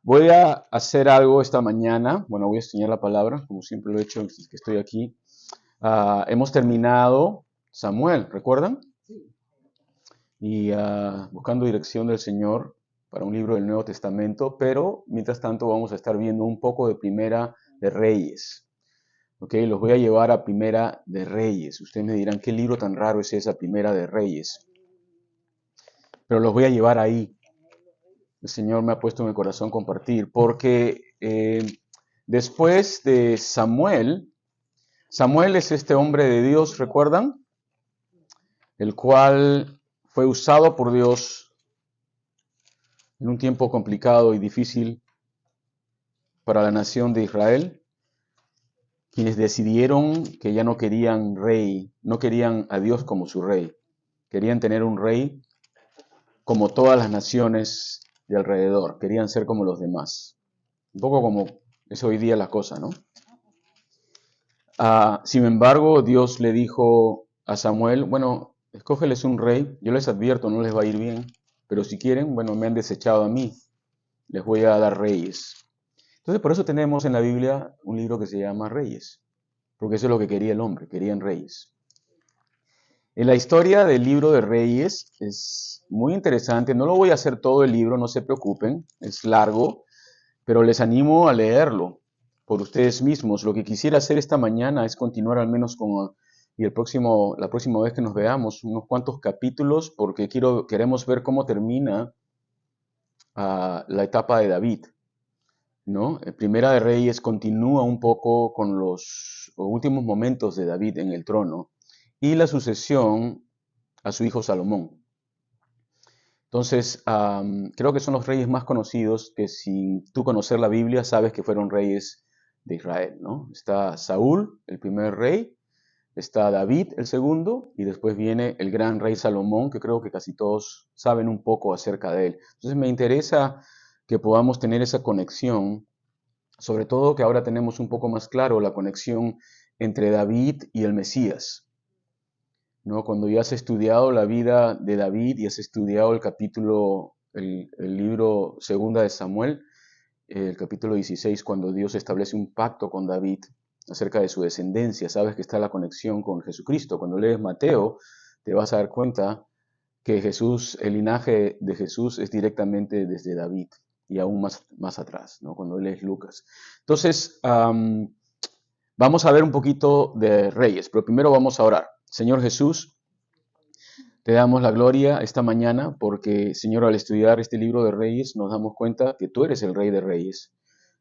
Voy a hacer algo esta mañana. Bueno, voy a enseñar la palabra, como siempre lo he hecho desde que estoy aquí. Hemos terminado Samuel, ¿recuerdan? Y buscando dirección del Señor para un libro del Nuevo Testamento, pero mientras tanto vamos a estar viendo un poco de Primera de Reyes. Ok, los voy a llevar a Primera de Reyes. Ustedes me dirán, ¿qué libro tan raro es esa Primera de Reyes? Pero los voy a llevar ahí. El Señor me ha puesto en el corazón compartir, porque después de Samuel, Samuel es este hombre de Dios, ¿recuerdan? El cual fue usado por Dios en un tiempo complicado y difícil para la nación de Israel, quienes decidieron que ya no querían rey, no querían a Dios como su rey, querían tener un rey como todas las naciones de alrededor, querían ser como los demás. Un poco como es hoy día la cosa, ¿no? Sin embargo, Dios le dijo a Samuel, bueno, escógeles un rey, yo les advierto, no les va a ir bien, pero si quieren, bueno, me han desechado a mí, les voy a dar reyes. Entonces, por eso tenemos en la Biblia un libro que se llama Reyes, porque eso es lo que quería el hombre, querían reyes. En la historia del libro de Reyes es muy interesante, no lo voy a hacer todo el libro, no se preocupen, es largo, pero les animo a leerlo por ustedes mismos. Lo que quisiera hacer esta mañana es continuar al menos con la próxima vez que nos veamos, unos cuantos capítulos, porque queremos ver cómo termina la etapa de David, ¿no? Primera de Reyes continúa un poco con los últimos momentos de David en el trono y la sucesión a su hijo Salomón. Entonces, creo que son los reyes más conocidos que sin tú conocer la Biblia sabes que fueron reyes de Israel, ¿no? Está Saúl, el primer rey, está David, el segundo, y después viene el gran rey Salomón, que creo que casi todos saben un poco acerca de él. Entonces, me interesa que podamos tener esa conexión, sobre todo que ahora tenemos un poco más claro la conexión entre David y el Mesías, ¿no? Cuando ya has estudiado la vida de David y has estudiado el libro Segunda de Samuel, el capítulo 16, cuando Dios establece un pacto con David acerca de su descendencia, sabes que está la conexión con Jesucristo. Cuando lees Mateo, te vas a dar cuenta que Jesús, el linaje de Jesús es directamente desde David y aún más atrás, ¿no? Cuando lees Lucas. Entonces, vamos a ver un poquito de Reyes, pero primero vamos a orar. Señor Jesús, te damos la gloria esta mañana porque, Señor, al estudiar este libro de Reyes nos damos cuenta que tú eres el Rey de Reyes,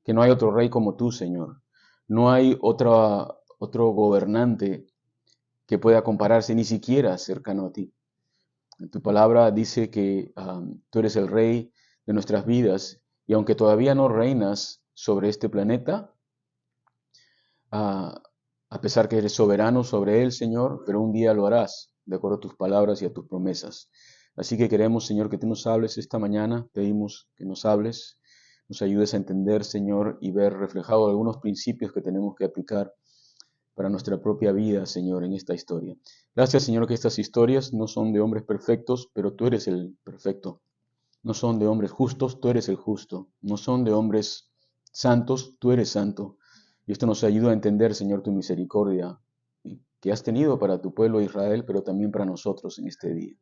que no hay otro rey como tú, Señor. No hay otro gobernante que pueda compararse ni siquiera cercano a ti. Tu palabra dice que tú eres el Rey de nuestras vidas y aunque todavía no reinas sobre este planeta, a pesar que eres soberano sobre él, Señor, pero un día lo harás, de acuerdo a tus palabras y a tus promesas. Así que queremos, Señor, que tú nos hables esta mañana, pedimos que nos hables, nos ayudes a entender, Señor, y ver reflejados algunos principios que tenemos que aplicar para nuestra propia vida, Señor, en esta historia. Gracias, Señor, que estas historias no son de hombres perfectos, pero tú eres el perfecto. No son de hombres justos, tú eres el justo. No son de hombres santos, tú eres santo. Y esto nos ayuda a entender, Señor, tu misericordia que has tenido para tu pueblo Israel, pero también para nosotros en este día.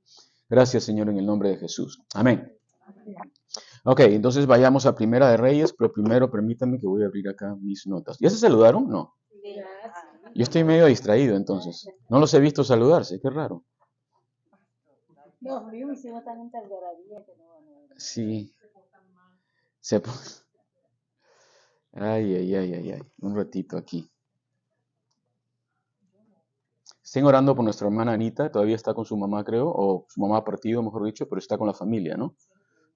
Gracias, Señor, en el nombre de Jesús. Amén. Ok, entonces vayamos a Primera de Reyes, pero primero permítanme que voy a abrir acá mis notas. ¿Ya se saludaron? No. Yo estoy medio distraído entonces. No los he visto saludarse, qué raro. No, yo me hicieron tan algarabía que no. Sí. Se... Ay. Un ratito aquí. Estén orando por nuestra hermana Anita, todavía está con su mamá, creo, o su mamá ha partido, mejor dicho, pero está con la familia, ¿no?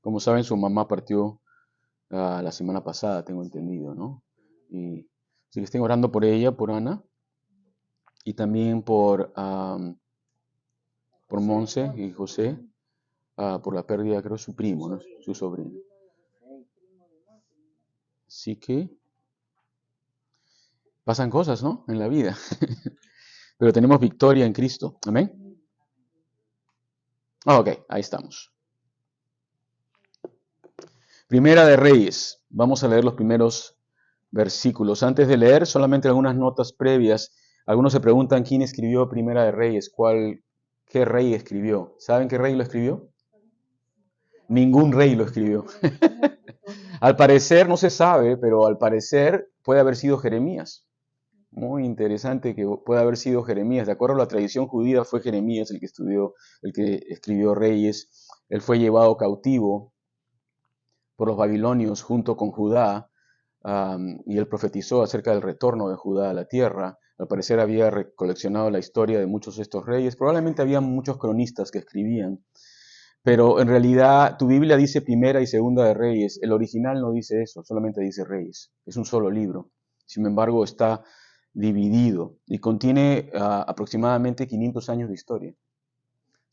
Como saben, su mamá partió la semana pasada, tengo entendido, ¿no? Y así que estén orando por ella, por Ana, y también por Monse y José, por la pérdida, creo, de su primo, ¿no? Su sobrino. Así que pasan cosas, ¿no? En la vida. Pero tenemos victoria en Cristo. Amén. Ok, ahí estamos. Primera de Reyes. Vamos a leer los primeros versículos. Antes de leer, solamente algunas notas previas. Algunos se preguntan quién escribió Primera de Reyes, qué rey escribió. ¿Saben qué rey lo escribió? Ningún rey lo escribió. Al parecer, no se sabe, pero al parecer puede haber sido Jeremías. Muy interesante que pueda haber sido Jeremías. De acuerdo a la tradición judía, fue Jeremías el que escribió Reyes. Él fue llevado cautivo por los babilonios junto con Judá, y él profetizó acerca del retorno de Judá a la tierra. Al parecer había recoleccionado la historia de muchos de estos reyes. Probablemente había muchos cronistas que escribían, pero en realidad tu Biblia dice Primera y Segunda de Reyes. El original no dice eso, solamente dice Reyes. Es un solo libro. Sin embargo, está dividido y contiene aproximadamente 500 años de historia.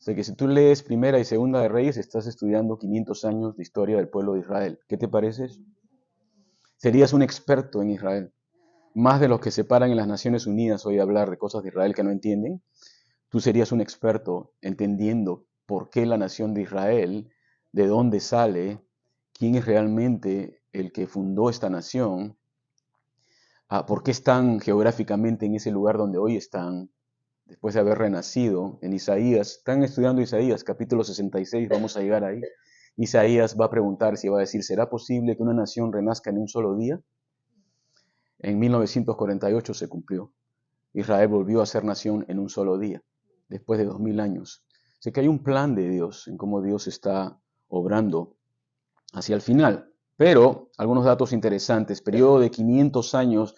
O sea que si tú lees Primera y Segunda de Reyes, estás estudiando 500 años de historia del pueblo de Israel. ¿Qué te parece eso? Serías un experto en Israel. Más de los que se paran en las Naciones Unidas hoy a hablar de cosas de Israel que no entienden, tú serías un experto entendiendo por qué la nación de Israel, de dónde sale, quién es realmente el que fundó esta nación, por qué están geográficamente en ese lugar donde hoy están, después de haber renacido en Isaías. Están estudiando Isaías, capítulo 66, vamos a llegar ahí. Isaías va a preguntar si va a decir, ¿será posible que una nación renazca en un solo día? En 1948 se cumplió. Israel volvió a ser nación en un solo día, después de 2000 años. Sé que hay un plan de Dios en cómo Dios está obrando hacia el final. Pero algunos datos interesantes, periodo de 500 años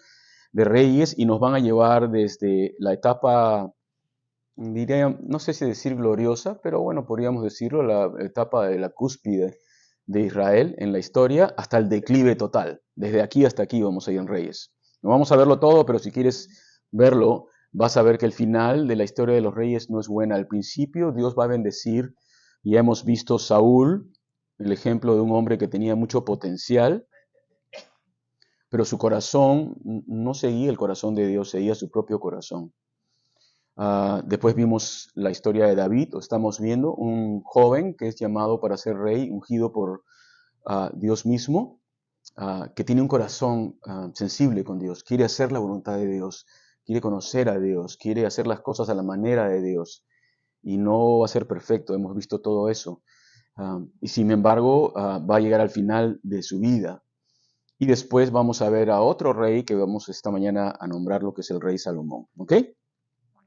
de reyes y nos van a llevar desde la etapa, diría, no sé si decir gloriosa, pero bueno, podríamos decirlo, la etapa de la cúspide de Israel en la historia hasta el declive total. Desde aquí hasta aquí vamos a ir en Reyes. No vamos a verlo todo, pero si quieres verlo, vas a ver que el final de la historia de los reyes no es buena. Al principio Dios va a bendecir, y hemos visto Saúl, el ejemplo de un hombre que tenía mucho potencial, pero su corazón no seguía el corazón de Dios, seguía su propio corazón. Después vimos la historia de David, o estamos viendo un joven que es llamado para ser rey, ungido por Dios mismo, que tiene un corazón sensible con Dios, quiere hacer la voluntad de Dios, quiere conocer a Dios, quiere hacer las cosas a la manera de Dios, y no va a ser perfecto, hemos visto todo eso. Y sin embargo, va a llegar al final de su vida. Y después vamos a ver a otro rey que vamos esta mañana a nombrar, lo que es el rey Salomón. ¿Ok?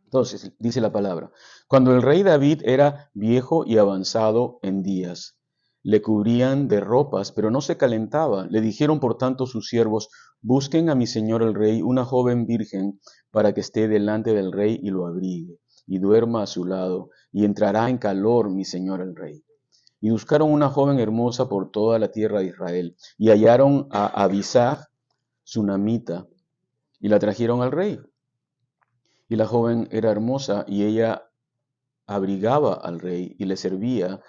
Entonces, dice la palabra, cuando el rey David era viejo y avanzado en días, le cubrían de ropas, pero no se calentaba. Le dijeron por tanto sus siervos, busquen a mi señor el rey una joven virgen para que esté delante del rey y lo abrigue, y duerma a su lado, y entrará en calor mi señor el rey. Y buscaron una joven hermosa por toda la tierra de Israel, y hallaron a Abisag, sunamita, y la trajeron al rey. Y la joven era hermosa y ella abrigaba al rey y le servía,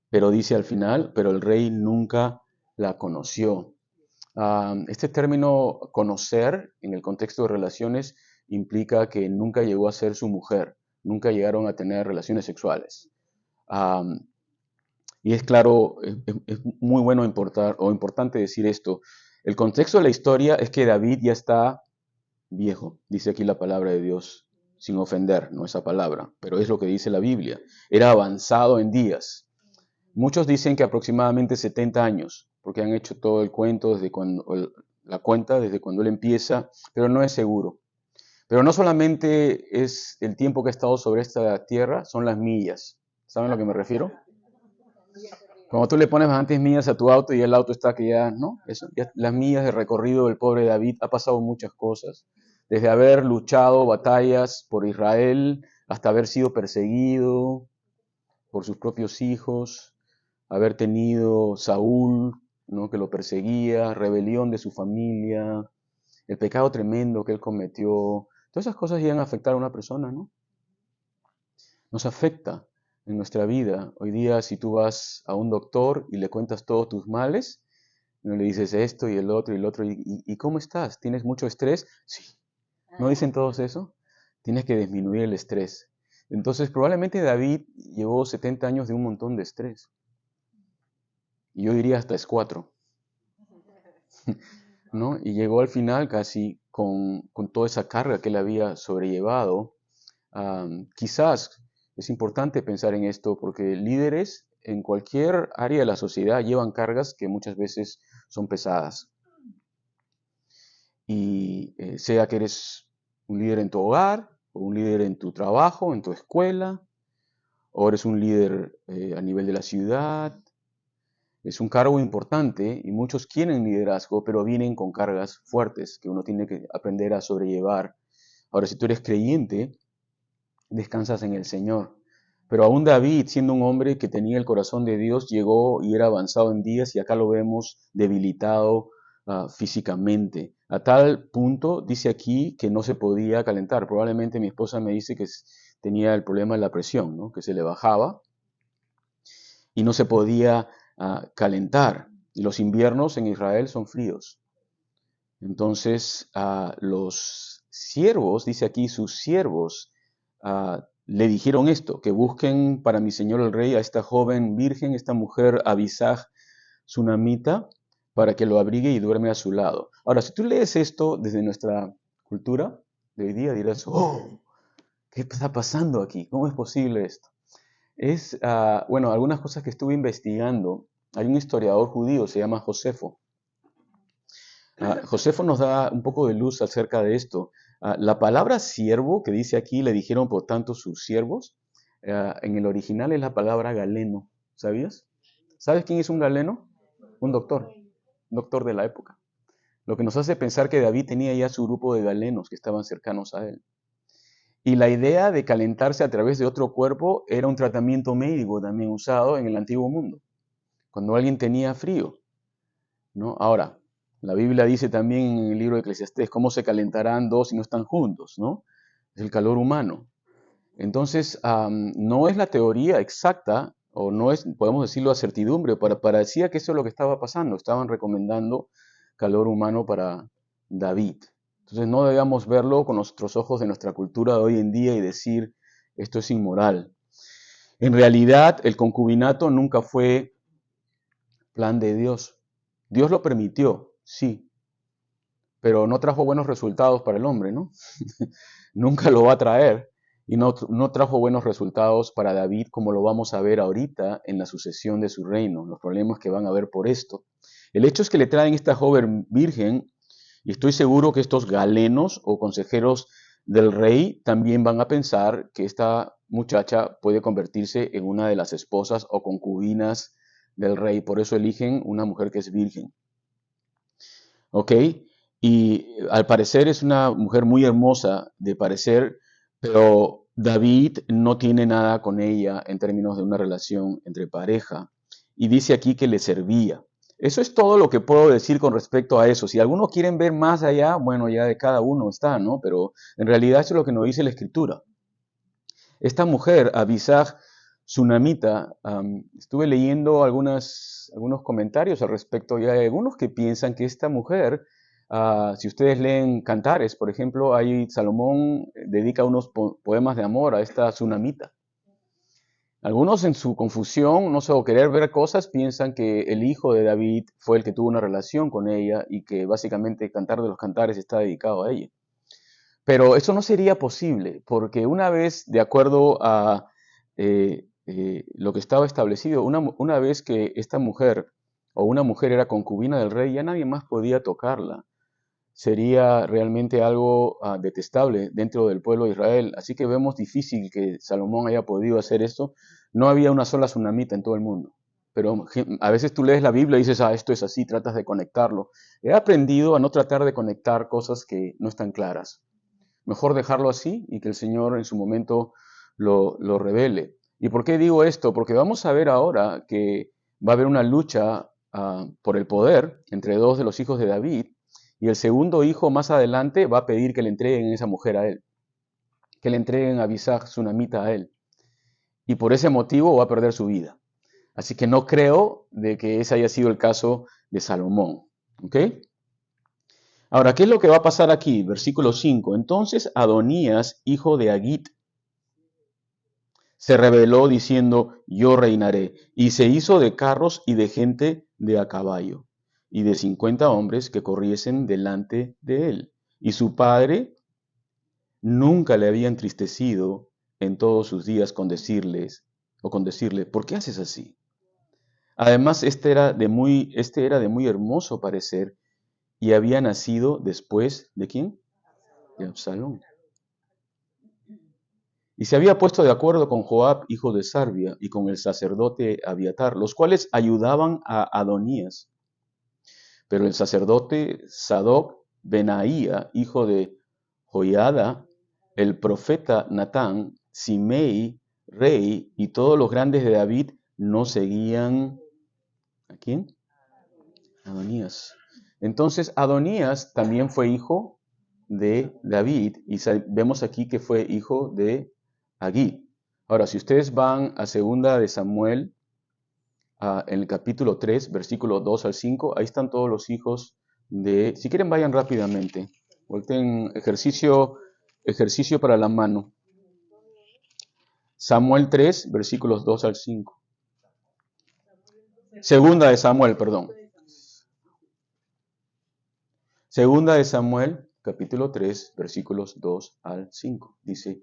pero dice al final, pero el rey nunca la conoció. Este término conocer en el contexto de relaciones implica que nunca llegó a ser su mujer, nunca llegaron a tener relaciones sexuales. Y es claro, es muy bueno importante decir esto. El contexto de la historia es que David ya está viejo, dice aquí la palabra de Dios, sin ofender, no esa palabra, pero es lo que dice la Biblia. Era avanzado en días. Muchos dicen que aproximadamente 70 años, porque han hecho todo el cuento desde cuando, la cuenta desde cuando él empieza, pero no es seguro. Pero no solamente es el tiempo que ha estado sobre esta tierra, son las millas. ¿Saben a lo que me refiero? Cuando tú le pones bastantes millas a tu auto y el auto está que ya, ¿no? Las millas de recorrido del pobre David, ha pasado muchas cosas. Desde haber luchado batallas por Israel hasta haber sido perseguido por sus propios hijos, haber tenido Saúl, ¿no? Que lo perseguía, rebelión de su familia, el pecado tremendo que él cometió. Todas esas cosas llegan a afectar a una persona, ¿no? Nos afecta en nuestra vida. Hoy día, si tú vas a un doctor y le cuentas todos tus males, no le dices esto y el otro y el otro, ¿y cómo estás? ¿Tienes mucho estrés? Sí. ¿No dicen todos eso? Tienes que disminuir el estrés. Entonces, probablemente David llevó 70 años de un montón de estrés. Y yo diría hasta es 4. ¿no? Y llegó al final casi con toda esa carga que él había sobrellevado. Quizás es importante pensar en esto porque líderes en cualquier área de la sociedad llevan cargas que muchas veces son pesadas. Y sea que eres un líder en tu hogar, o un líder en tu trabajo, en tu escuela, o eres un líder a nivel de la ciudad, es un cargo importante y muchos quieren liderazgo, pero vienen con cargas fuertes que uno tiene que aprender a sobrellevar. Ahora, si tú eres creyente, descansas en el Señor. Pero aún David, siendo un hombre que tenía el corazón de Dios, llegó y era avanzado en días y acá lo vemos debilitado físicamente. A tal punto, dice aquí, que no se podía calentar. Probablemente mi esposa me dice que tenía el problema de la presión, ¿no? Que se le bajaba y no se podía calentar. Y los inviernos en Israel son fríos. Entonces, los siervos, dice aquí, sus siervos, le dijeron esto, que busquen para mi señor el rey a esta joven virgen, esta mujer Abisag Sunamita, para que lo abrigue y duerme a su lado. Ahora, si tú lees esto desde nuestra cultura de hoy día, dirás, oh, ¿qué está pasando aquí? ¿Cómo es posible esto? Bueno, algunas cosas que estuve investigando. Hay un historiador judío, se llama Josefo. Josefo nos da un poco de luz acerca de esto. La palabra siervo que dice aquí, le dijeron por tanto sus siervos, en el original es la palabra galeno. ¿Sabías? ¿Sabes quién es un galeno? Un doctor de la época. Lo que nos hace pensar que David tenía ya su grupo de galenos que estaban cercanos a él. Y la idea de calentarse a través de otro cuerpo era un tratamiento médico también usado en el antiguo mundo, cuando alguien tenía frío, ¿no? Ahora, la Biblia dice también en el libro de Eclesiastés, ¿cómo se calentarán dos si no están juntos, ¿no? Es el calor humano. Entonces, no es la teoría exacta, o no es, podemos decirlo, a certidumbre, parecía que eso es lo que estaba pasando. Estaban recomendando calor humano para David. Entonces, no debíamos verlo con nuestros ojos de nuestra cultura de hoy en día y decir, esto es inmoral. En realidad, el concubinato nunca fue plan de Dios. Dios lo permitió, sí, pero no trajo buenos resultados para el hombre, ¿no? Nunca lo va a traer. Y no trajo buenos resultados para David, como lo vamos a ver ahorita en la sucesión de su reino, los problemas que van a haber por esto. El hecho es que le traen esta joven virgen, y estoy seguro que estos galenos o consejeros del rey también van a pensar que esta muchacha puede convertirse en una de las esposas o concubinas del rey. Por eso eligen una mujer que es virgen. ¿Ok? Y al parecer es una mujer muy hermosa de parecer, pero David no tiene nada con ella en términos de una relación entre pareja. Y dice aquí que le servía. Eso es todo lo que puedo decir con respecto a eso. Si algunos quieren ver más allá, bueno, ya de cada uno está, ¿no? Pero en realidad eso es lo que nos dice la Escritura. Esta mujer, Abisag Sunamita, estuve leyendo algunos comentarios al respecto y hay algunos que piensan que esta mujer, si ustedes leen Cantares, por ejemplo, ahí Salomón dedica unos poemas de amor a esta Sunamita. Algunos en su confusión, no sé, o querer ver cosas, piensan que el hijo de David fue el que tuvo una relación con ella y que básicamente Cantar de los Cantares está dedicado a ella. Pero eso no sería posible, porque una vez, de acuerdo a lo que estaba establecido, una vez que esta mujer o una mujer era concubina del rey, ya nadie más podía tocarla. Sería realmente algo detestable dentro del pueblo de Israel. Así que vemos difícil que Salomón haya podido hacer esto. No había una sola tsunamita en todo el mundo. Pero a veces tú lees la Biblia y dices, esto es así, tratas de conectarlo. He aprendido a no tratar de conectar cosas que no están claras. Mejor dejarlo así y que el Señor en su momento lo revele. ¿Y por qué digo esto? Porque vamos a ver ahora que va a haber una lucha por el poder entre dos de los hijos de David y el segundo hijo más adelante va a pedir que le entreguen esa mujer a él, que le entreguen a Abisag Sunamita a él. Y por ese motivo va a perder su vida. Así que no creo de que ese haya sido el caso de Salomón. ¿Ok? Ahora, ¿qué es lo que va a pasar aquí? Versículo 5. Entonces Adonías, hijo de Agit, se rebeló diciendo, yo reinaré, y se hizo de carros y de gente de a caballo. y de 50 hombres que corriesen delante de él. Y su padre nunca le había entristecido en todos sus días con decirle, ¿por qué haces así? Además, este era de muy hermoso parecer y había nacido después ¿de quién? De Absalón. Y se había puesto de acuerdo con Joab, hijo de Sarvia, y con el sacerdote Abiatar, los cuales ayudaban a Adonías. Pero el sacerdote Sadoc, Benaía, hijo de Joiada, el profeta Natán, Simei, rey, y todos los grandes de David no seguían. ¿A quién? Adonías. Entonces Adonías también fue hijo de David y vemos aquí que fue hijo de Agí. Ahora, si ustedes van a segunda de Samuel, en el capítulo 3, versículos 2 al 5, ahí están todos los hijos de... Si quieren, vayan rápidamente. Volten ejercicio para la mano. Samuel 3, versículos 2 al 5. Segunda de Samuel, perdón. Segunda de Samuel, capítulo 3, versículos 2 al 5. Dice,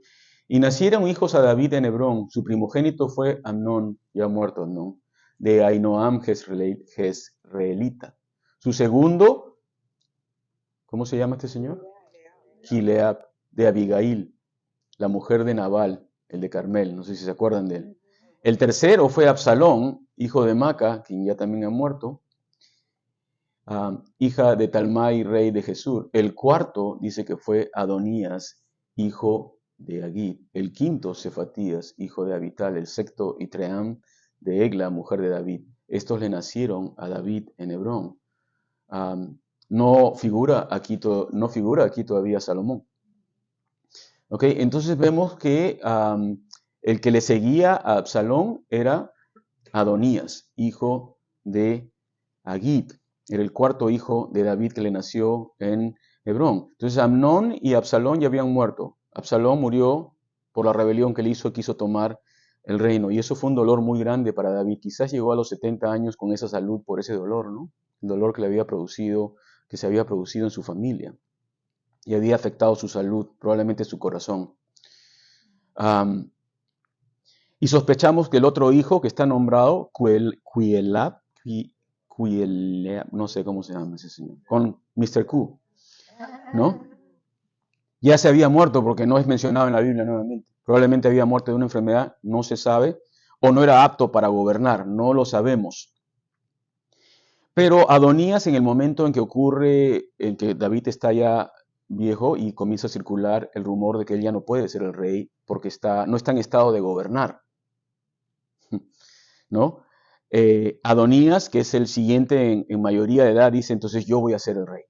y nacieron hijos a David en Hebrón. Su primogénito fue Amnón, ya muerto Amnón, de Ahinoam Jezreelita. Su segundo, ¿cómo se llama este señor? Gilead, de Abigail, la mujer de Nabal, el de Carmel. No sé si se acuerdan de él. El tercero fue Absalón, hijo de Maca, quien ya también ha muerto. Hija de Talmai, rey de Jesús. El cuarto dice que fue Adonías, hijo de Agid. El quinto, Cefatías, hijo de Abital. El sexto, Itream, de Egla, mujer de David. Estos le nacieron a David en Hebrón. No figura aquí todavía Salomón. Okay, entonces vemos que el que le seguía a Absalón era Adonías, hijo de Agid. Era el cuarto hijo de David que le nació en Hebrón. Entonces Amnón y Absalón ya habían muerto. Absalón murió por la rebelión que él hizo, quiso tomar el reino. Y eso fue un dolor muy grande para David. Quizás llegó a los 70 años con esa salud por ese dolor, ¿no? El dolor que le había producido, que se había producido en su familia. Y había afectado su salud, probablemente su corazón. Y sospechamos que el otro hijo que está nombrado, Quielab, no sé cómo se llama ese señor, con Mr. Q, ¿no? Ya se había muerto porque no es mencionado en la Biblia nuevamente. Probablemente había muerto de una enfermedad, no se sabe, o no era apto para gobernar, no lo sabemos. Pero Adonías, en el momento en que David está ya viejo y comienza a circular el rumor de que él ya no puede ser el rey porque no está en estado de gobernar, ¿no? Adonías, que es el siguiente en mayoría de edad, dice, entonces yo voy a ser el rey,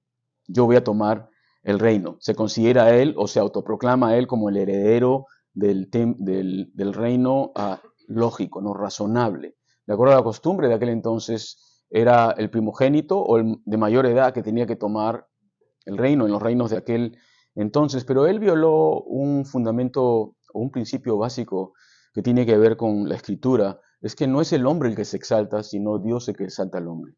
yo voy a tomar el reino. Se considera a él o se autoproclama a él como el heredero del reino lógico, no razonable. De acuerdo a la costumbre de aquel entonces, era el primogénito o el de mayor edad que tenía que tomar el reino en los reinos de aquel entonces, pero él violó un fundamento o un principio básico que tiene que ver con la escritura. Es que no es el hombre el que se exalta, sino Dios el que exalta al hombre.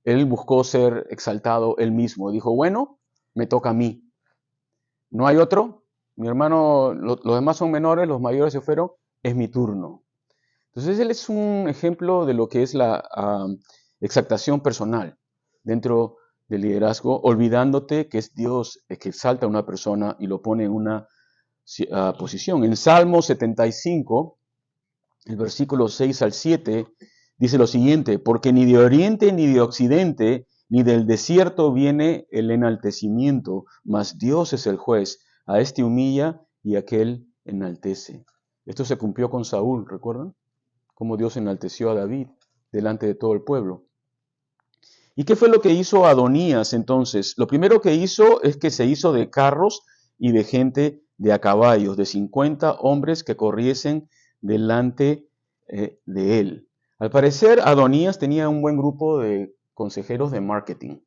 Él buscó ser exaltado él mismo. Dijo, bueno, me toca a mí. ¿No hay otro? Mi hermano, los demás son menores, los mayores se fueron, es mi turno. Entonces él es un ejemplo de lo que es la exaltación personal dentro del liderazgo, olvidándote que es Dios el que exalta a una persona y lo pone en una posición. En Salmo 75, el versículo 6 al 7, dice lo siguiente, porque ni de oriente ni de occidente, ni del desierto viene el enaltecimiento, mas Dios es el juez, a este humilla y a aquel enaltece. Esto se cumplió con Saúl, ¿recuerdan? Cómo Dios enalteció a David delante de todo el pueblo. ¿Y qué fue lo que hizo Adonías entonces? Lo primero que hizo es que se hizo de carros y de gente de a caballos, de 50 hombres que corriesen delante de él. Al parecer, Adonías tenía un buen grupo de consejeros de marketing.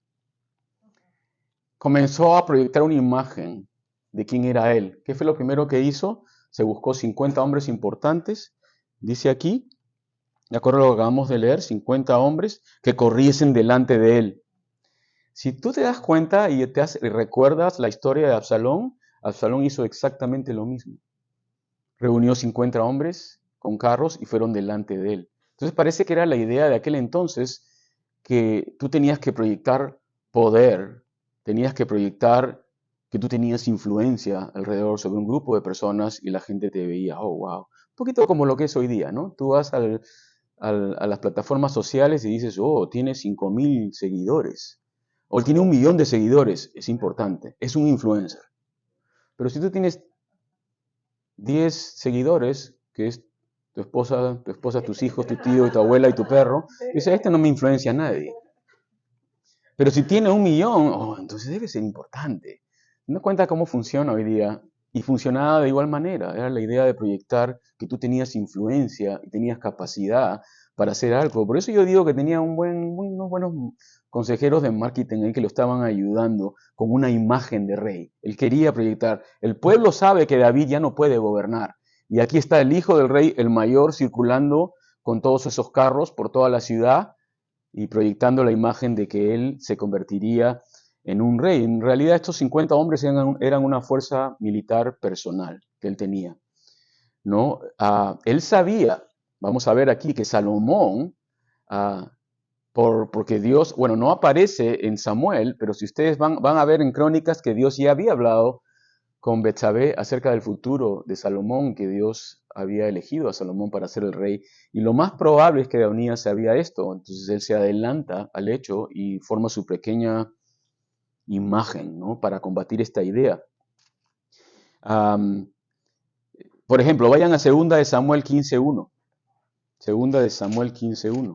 Comenzó a proyectar una imagen de quién era él. ¿Qué fue lo primero que hizo? Se buscó 50 hombres importantes, dice aquí, De acuerdo a lo que acabamos de leer, 50 hombres que corriesen delante de él. Si tú te das cuenta y recuerdas la historia de Absalón, Absalón hizo exactamente lo mismo. Reunió 50 hombres con carros y fueron delante de él. Entonces parece que era la idea de aquel entonces que tú tenías que proyectar poder, tenías que proyectar que tú tenías influencia alrededor sobre un grupo de personas y la gente te veía, oh, wow. Un poquito como lo que es hoy día, ¿no? Tú vas a las plataformas sociales y dices, oh, tiene 5.000 seguidores. O tiene 1.000.000 de seguidores. Es importante. Es un influencer. Pero si tú tienes 10 seguidores, que es tu esposa, tus hijos, tu tío, y tu abuela y tu perro, dices, este no me influencia a nadie. Pero si tiene 1.000.000, oh, entonces debe ser importante. ¿Te das cuenta cómo funciona hoy día? Y funcionaba de igual manera. Era la idea de proyectar que tú tenías influencia y tenías capacidad para hacer algo. Por eso yo digo que tenía unos buenos consejeros de marketing ahí que lo estaban ayudando con una imagen de rey. Él quería proyectar. El pueblo sabe que David ya no puede gobernar. Y aquí está el hijo del rey, el mayor, circulando con todos esos carros por toda la ciudad y proyectando la imagen de que él se convertiría en un rey. En realidad estos 50 hombres eran una fuerza militar personal que él tenía, ¿no? Él sabía, vamos a ver aquí, que Salomón, porque Dios, bueno, no aparece en Samuel, pero si ustedes van a ver en Crónicas que Dios ya había hablado con Betsabé acerca del futuro de Salomón, que Dios había elegido a Salomón para ser el rey. Y lo más probable es que de Adonías sabía esto. Entonces él se adelanta al hecho y forma su pequeña imagen, ¿no? Para combatir esta idea. Por ejemplo, vayan a 2 de Samuel 15.1. 2 de Samuel 15.1.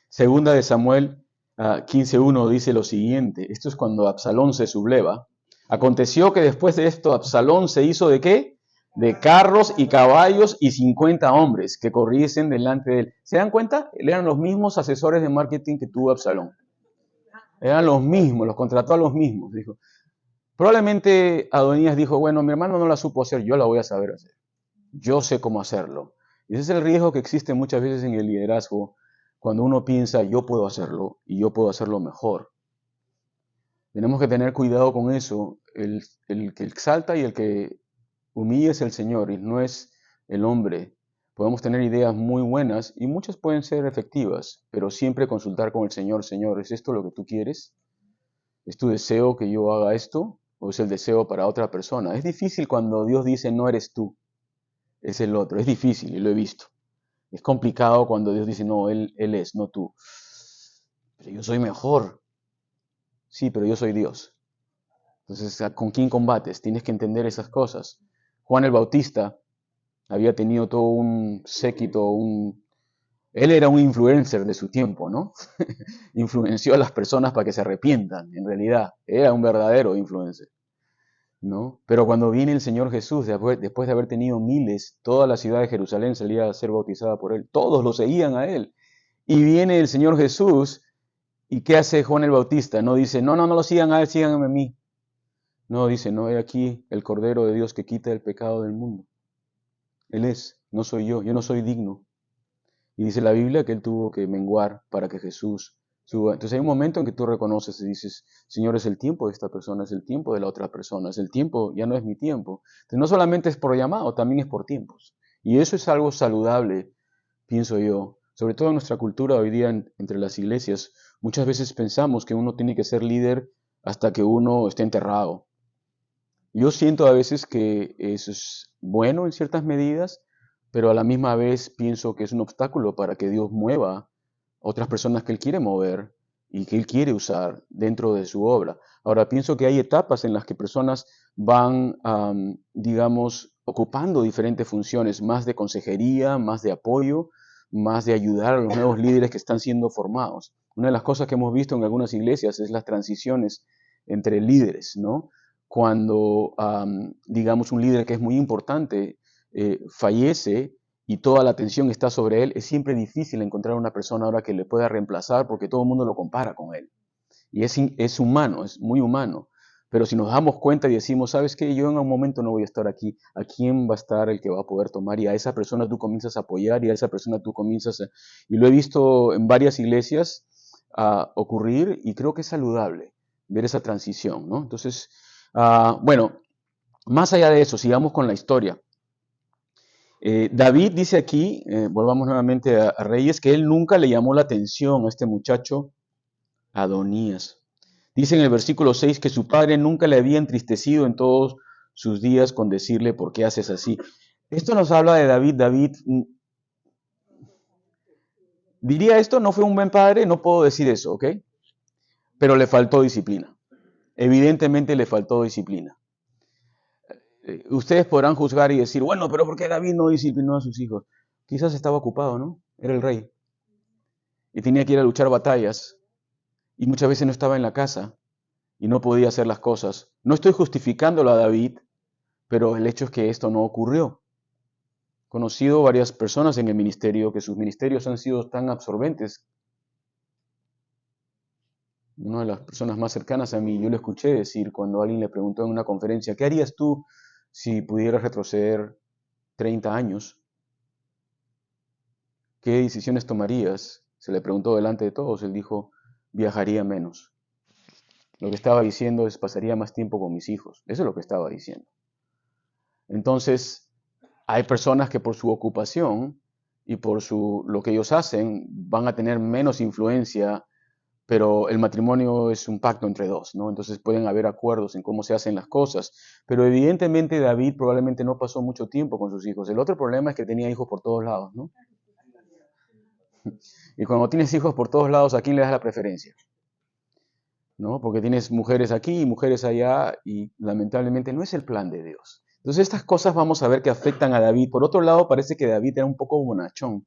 Segunda de Samuel 15.1 dice lo siguiente. Esto es cuando Absalón se subleva. Aconteció que después de esto Absalón se hizo ¿de qué? De carros y caballos y 50 hombres que corriesen delante de él. ¿Se dan cuenta? Eran los mismos asesores de marketing que tuvo Absalón. Eran los mismos, los contrató a los mismos. Dijo. Probablemente Adonías dijo, bueno, mi hermano no la supo hacer, yo la voy a saber hacer. Yo sé cómo hacerlo. Y ese es el riesgo que existe muchas veces en el liderazgo, cuando uno piensa, yo puedo hacerlo y yo puedo hacerlo mejor. Tenemos que tener cuidado con eso. El que exalta y el que humilla es el Señor y no es el hombre. Podemos tener ideas muy buenas y muchas pueden ser efectivas, pero siempre consultar con el Señor. Señor, ¿es esto lo que tú quieres? ¿Es tu deseo que yo haga esto? ¿O es el deseo para otra persona? Es difícil cuando Dios dice, no eres tú, es el otro. Es difícil y lo he visto. Es complicado cuando Dios dice, no, él es, no tú. Pero yo soy mejor. Sí, pero yo soy Dios. Entonces, ¿con quién combates? Tienes que entender esas cosas. Juan el Bautista había tenido todo un séquito, él era un influencer de su tiempo, ¿no? Influenció a las personas para que se arrepientan, en realidad. Era un verdadero influencer, ¿no? Pero cuando viene el Señor Jesús, después de haber tenido miles, toda la ciudad de Jerusalén salía a ser bautizada por él. Todos lo seguían a él. Y viene el Señor Jesús, ¿y qué hace Juan el Bautista? No dice, no lo sigan a él, síganme a mí. No, dice, no, he aquí el Cordero de Dios que quita el pecado del mundo. Él es, no soy yo no soy digno. Y dice la Biblia que él tuvo que menguar para que Jesús suba. Entonces hay un momento en que tú reconoces y dices, Señor, es el tiempo de esta persona, es el tiempo de la otra persona, es el tiempo, ya no es mi tiempo. Entonces no solamente es por llamado, también es por tiempos. Y eso es algo saludable, pienso yo. Sobre todo en nuestra cultura hoy día entre las iglesias, muchas veces pensamos que uno tiene que ser líder hasta que uno esté enterrado. Yo siento a veces que eso es bueno en ciertas medidas, pero a la misma vez pienso que es un obstáculo para que Dios mueva otras personas que Él quiere mover y que Él quiere usar dentro de su obra. Ahora, pienso que hay etapas en las que personas van, digamos, ocupando diferentes funciones, más de consejería, más de apoyo, más de ayudar a los nuevos líderes que están siendo formados. Una de las cosas que hemos visto en algunas iglesias es las transiciones entre líderes, ¿no? Cuando, digamos, un líder que es muy importante fallece y toda la atención está sobre él, es siempre difícil encontrar una persona ahora que le pueda reemplazar porque todo el mundo lo compara con él. Y es humano, es muy humano. Pero si nos damos cuenta y decimos, ¿sabes qué? Yo en un momento no voy a estar aquí. ¿A quién va a estar el que va a poder tomar? Y a esa persona tú comienzas a apoyar y a esa persona tú comienzas a... Y lo he visto en varias iglesias ocurrir y creo que es saludable ver esa transición, ¿no? Entonces, bueno, más allá de eso, sigamos con la historia. David dice aquí, volvamos nuevamente a Reyes, que él nunca le llamó la atención a este muchacho Adonías. Dice en el versículo 6 que su padre nunca le había entristecido en todos sus días con decirle, ¿por qué haces así? Esto nos habla de David. David, diría esto, no fue un buen padre, no puedo decir eso, ¿ok? Pero le faltó disciplina. Evidentemente le faltó disciplina. Ustedes podrán juzgar y decir, bueno, pero ¿por qué David no disciplinó a sus hijos? Quizás estaba ocupado, ¿no? Era el rey. Y tenía que ir a luchar batallas. Y muchas veces no estaba en la casa. Y no podía hacer las cosas. No estoy justificándolo a David, pero el hecho es que esto no ocurrió. He conocido varias personas en el ministerio que sus ministerios han sido tan absorbentes. Una de las personas más cercanas a mí, yo le escuché decir cuando alguien le preguntó en una conferencia, ¿qué harías tú si pudieras retroceder 30 años? ¿Qué decisiones tomarías? Se le preguntó delante de todos. Él dijo, viajaría menos. Lo que estaba diciendo es, pasaría más tiempo con mis hijos. Eso es lo que estaba diciendo. Entonces, hay personas que por su ocupación y por lo que ellos hacen van a tener menos influencia, pero el matrimonio es un pacto entre dos, ¿no? Entonces pueden haber acuerdos en cómo se hacen las cosas. Pero evidentemente David probablemente no pasó mucho tiempo con sus hijos. El otro problema es que tenía hijos por todos lados, ¿no? Y cuando tienes hijos por todos lados, ¿a quién le das la preferencia? ¿No? Porque tienes mujeres aquí y mujeres allá y lamentablemente no es el plan de Dios. Entonces estas cosas vamos a ver que afectan a David. Por otro lado, parece que David era un poco bonachón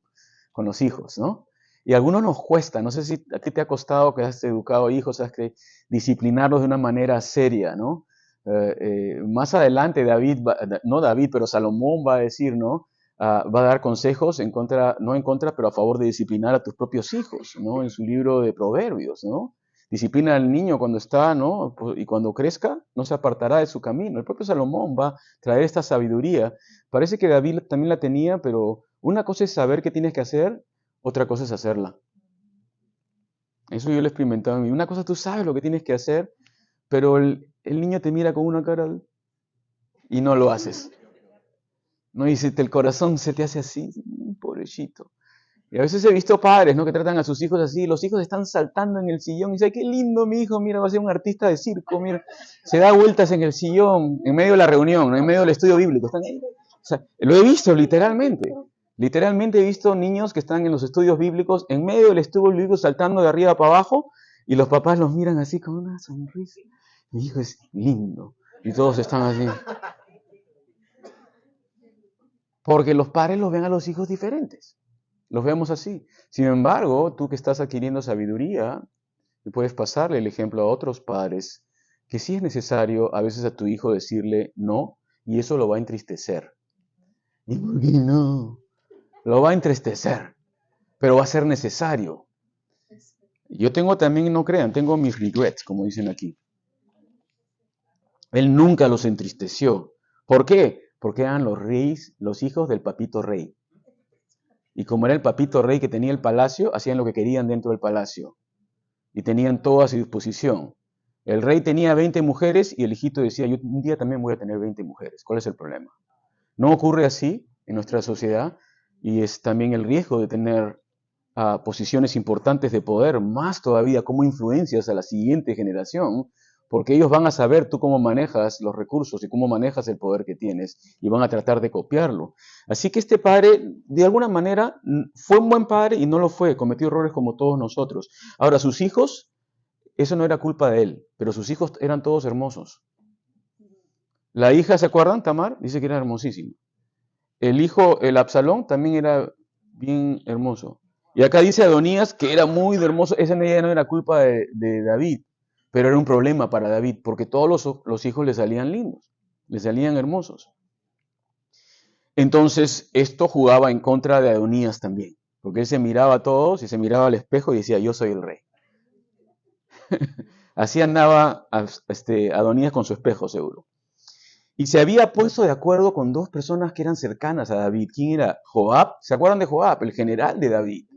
con los hijos, ¿no? Y a algunos nos cuesta, no sé si a ti te ha costado que has educado hijos, has que disciplinarlos de una manera seria, ¿no? Más adelante no David, pero Salomón va a decir, ¿no? Va a dar consejos en contra, no en contra, pero a favor de disciplinar a tus propios hijos, ¿no? En su libro de Proverbios, ¿no? Disciplina al niño cuando está, ¿no? Y cuando crezca, no se apartará de su camino. El propio Salomón va a traer esta sabiduría. Parece que David también la tenía, pero una cosa es saber qué tienes que hacer, otra cosa es hacerla. Eso yo lo he experimentado en mí. Una cosa tú sabes lo que tienes que hacer, pero el niño te mira con una cara y no lo haces. ¿No? Y el corazón se te hace así, pobrecito. Y a veces he visto padres, ¿no? Que tratan a sus hijos así, los hijos están saltando en el sillón y dicen, qué lindo mi hijo, mira, va a ser un artista de circo, mira, se da vueltas en el sillón, en medio de la reunión, ¿no? En medio del estudio bíblico. Están ahí. O sea, lo he visto literalmente. Literalmente he visto niños que están en los estudios bíblicos, en medio del estudio bíblico, saltando de arriba para abajo, y los papás los miran así con una sonrisa. Mi hijo es lindo. Y todos están así. Porque los padres los ven a los hijos diferentes. Los vemos así. Sin embargo, tú que estás adquiriendo sabiduría, puedes pasarle el ejemplo a otros padres que sí es necesario a veces a tu hijo decirle no, y eso lo va a entristecer. ¿Y por qué no? Lo va a entristecer, pero va a ser necesario. Yo tengo también, no crean, tengo mis regrets, como dicen aquí. Él nunca los entristeció. ¿Por qué? Porque eran los reyes, los hijos del papito rey. Y como era el papito rey que tenía el palacio, hacían lo que querían dentro del palacio. Y tenían todo a su disposición. El rey tenía 20 mujeres y el hijito decía, yo un día también voy a tener 20 mujeres. ¿Cuál es el problema? No ocurre así en nuestra sociedad y es también el riesgo de tener posiciones importantes de poder, más todavía cómo influencias a la siguiente generación, porque ellos van a saber tú cómo manejas los recursos y cómo manejas el poder que tienes y van a tratar de copiarlo. Así que este padre, de alguna manera, fue un buen padre y no lo fue, cometió errores como todos nosotros. Ahora, sus hijos, eso no era culpa de él, pero sus hijos eran todos hermosos. La hija, ¿se acuerdan? Tamar, dice que era hermosísima. El hijo, el Absalón, también era bien hermoso. Y acá dice Adonías que era muy hermoso. Esa no era culpa de David, pero era un problema para David, porque todos los hijos le salían lindos, le salían hermosos. Entonces, esto jugaba en contra de Adonías también, porque él se miraba a todos y se miraba al espejo y decía, yo soy el rey. Así andaba Adonías con su espejo, seguro. Y se había puesto de acuerdo con dos personas que eran cercanas a David. ¿Quién era? Joab. ¿Se acuerdan de Joab? El general de David.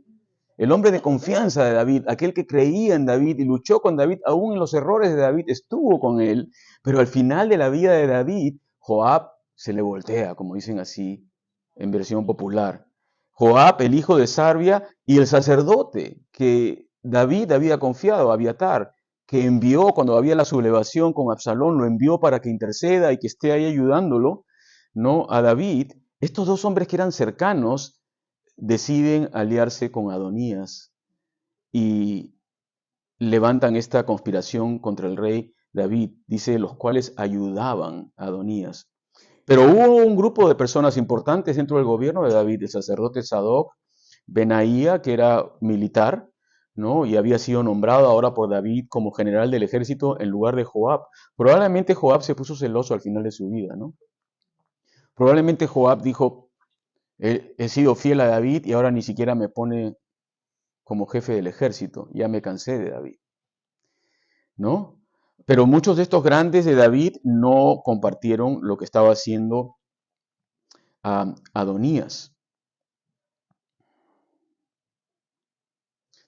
El hombre de confianza de David, aquel que creía en David y luchó con David, aún en los errores de David, estuvo con él. Pero al final de la vida de David, Joab se le voltea, como dicen así en versión popular. Joab, el hijo de Sarvia, y el sacerdote que David había confiado, Abiatar, que envió cuando había la sublevación con Absalón, lo envió para que interceda y que esté ahí ayudándolo, ¿no? A David. Estos dos hombres que eran cercanos deciden aliarse con Adonías y levantan esta conspiración contra el rey David, dice, los cuales ayudaban a Adonías. Pero hubo un grupo de personas importantes dentro del gobierno de David, el sacerdote Sadoc, Benaía, que era militar, ¿no? Y había sido nombrado ahora por David como general del ejército en lugar de Joab. Probablemente Joab se puso celoso al final de su vida, ¿no? Probablemente Joab dijo, he sido fiel a David y ahora ni siquiera me pone como jefe del ejército, ya me cansé de David, ¿no? Pero muchos de estos grandes de David no compartieron lo que estaba haciendo Adonías.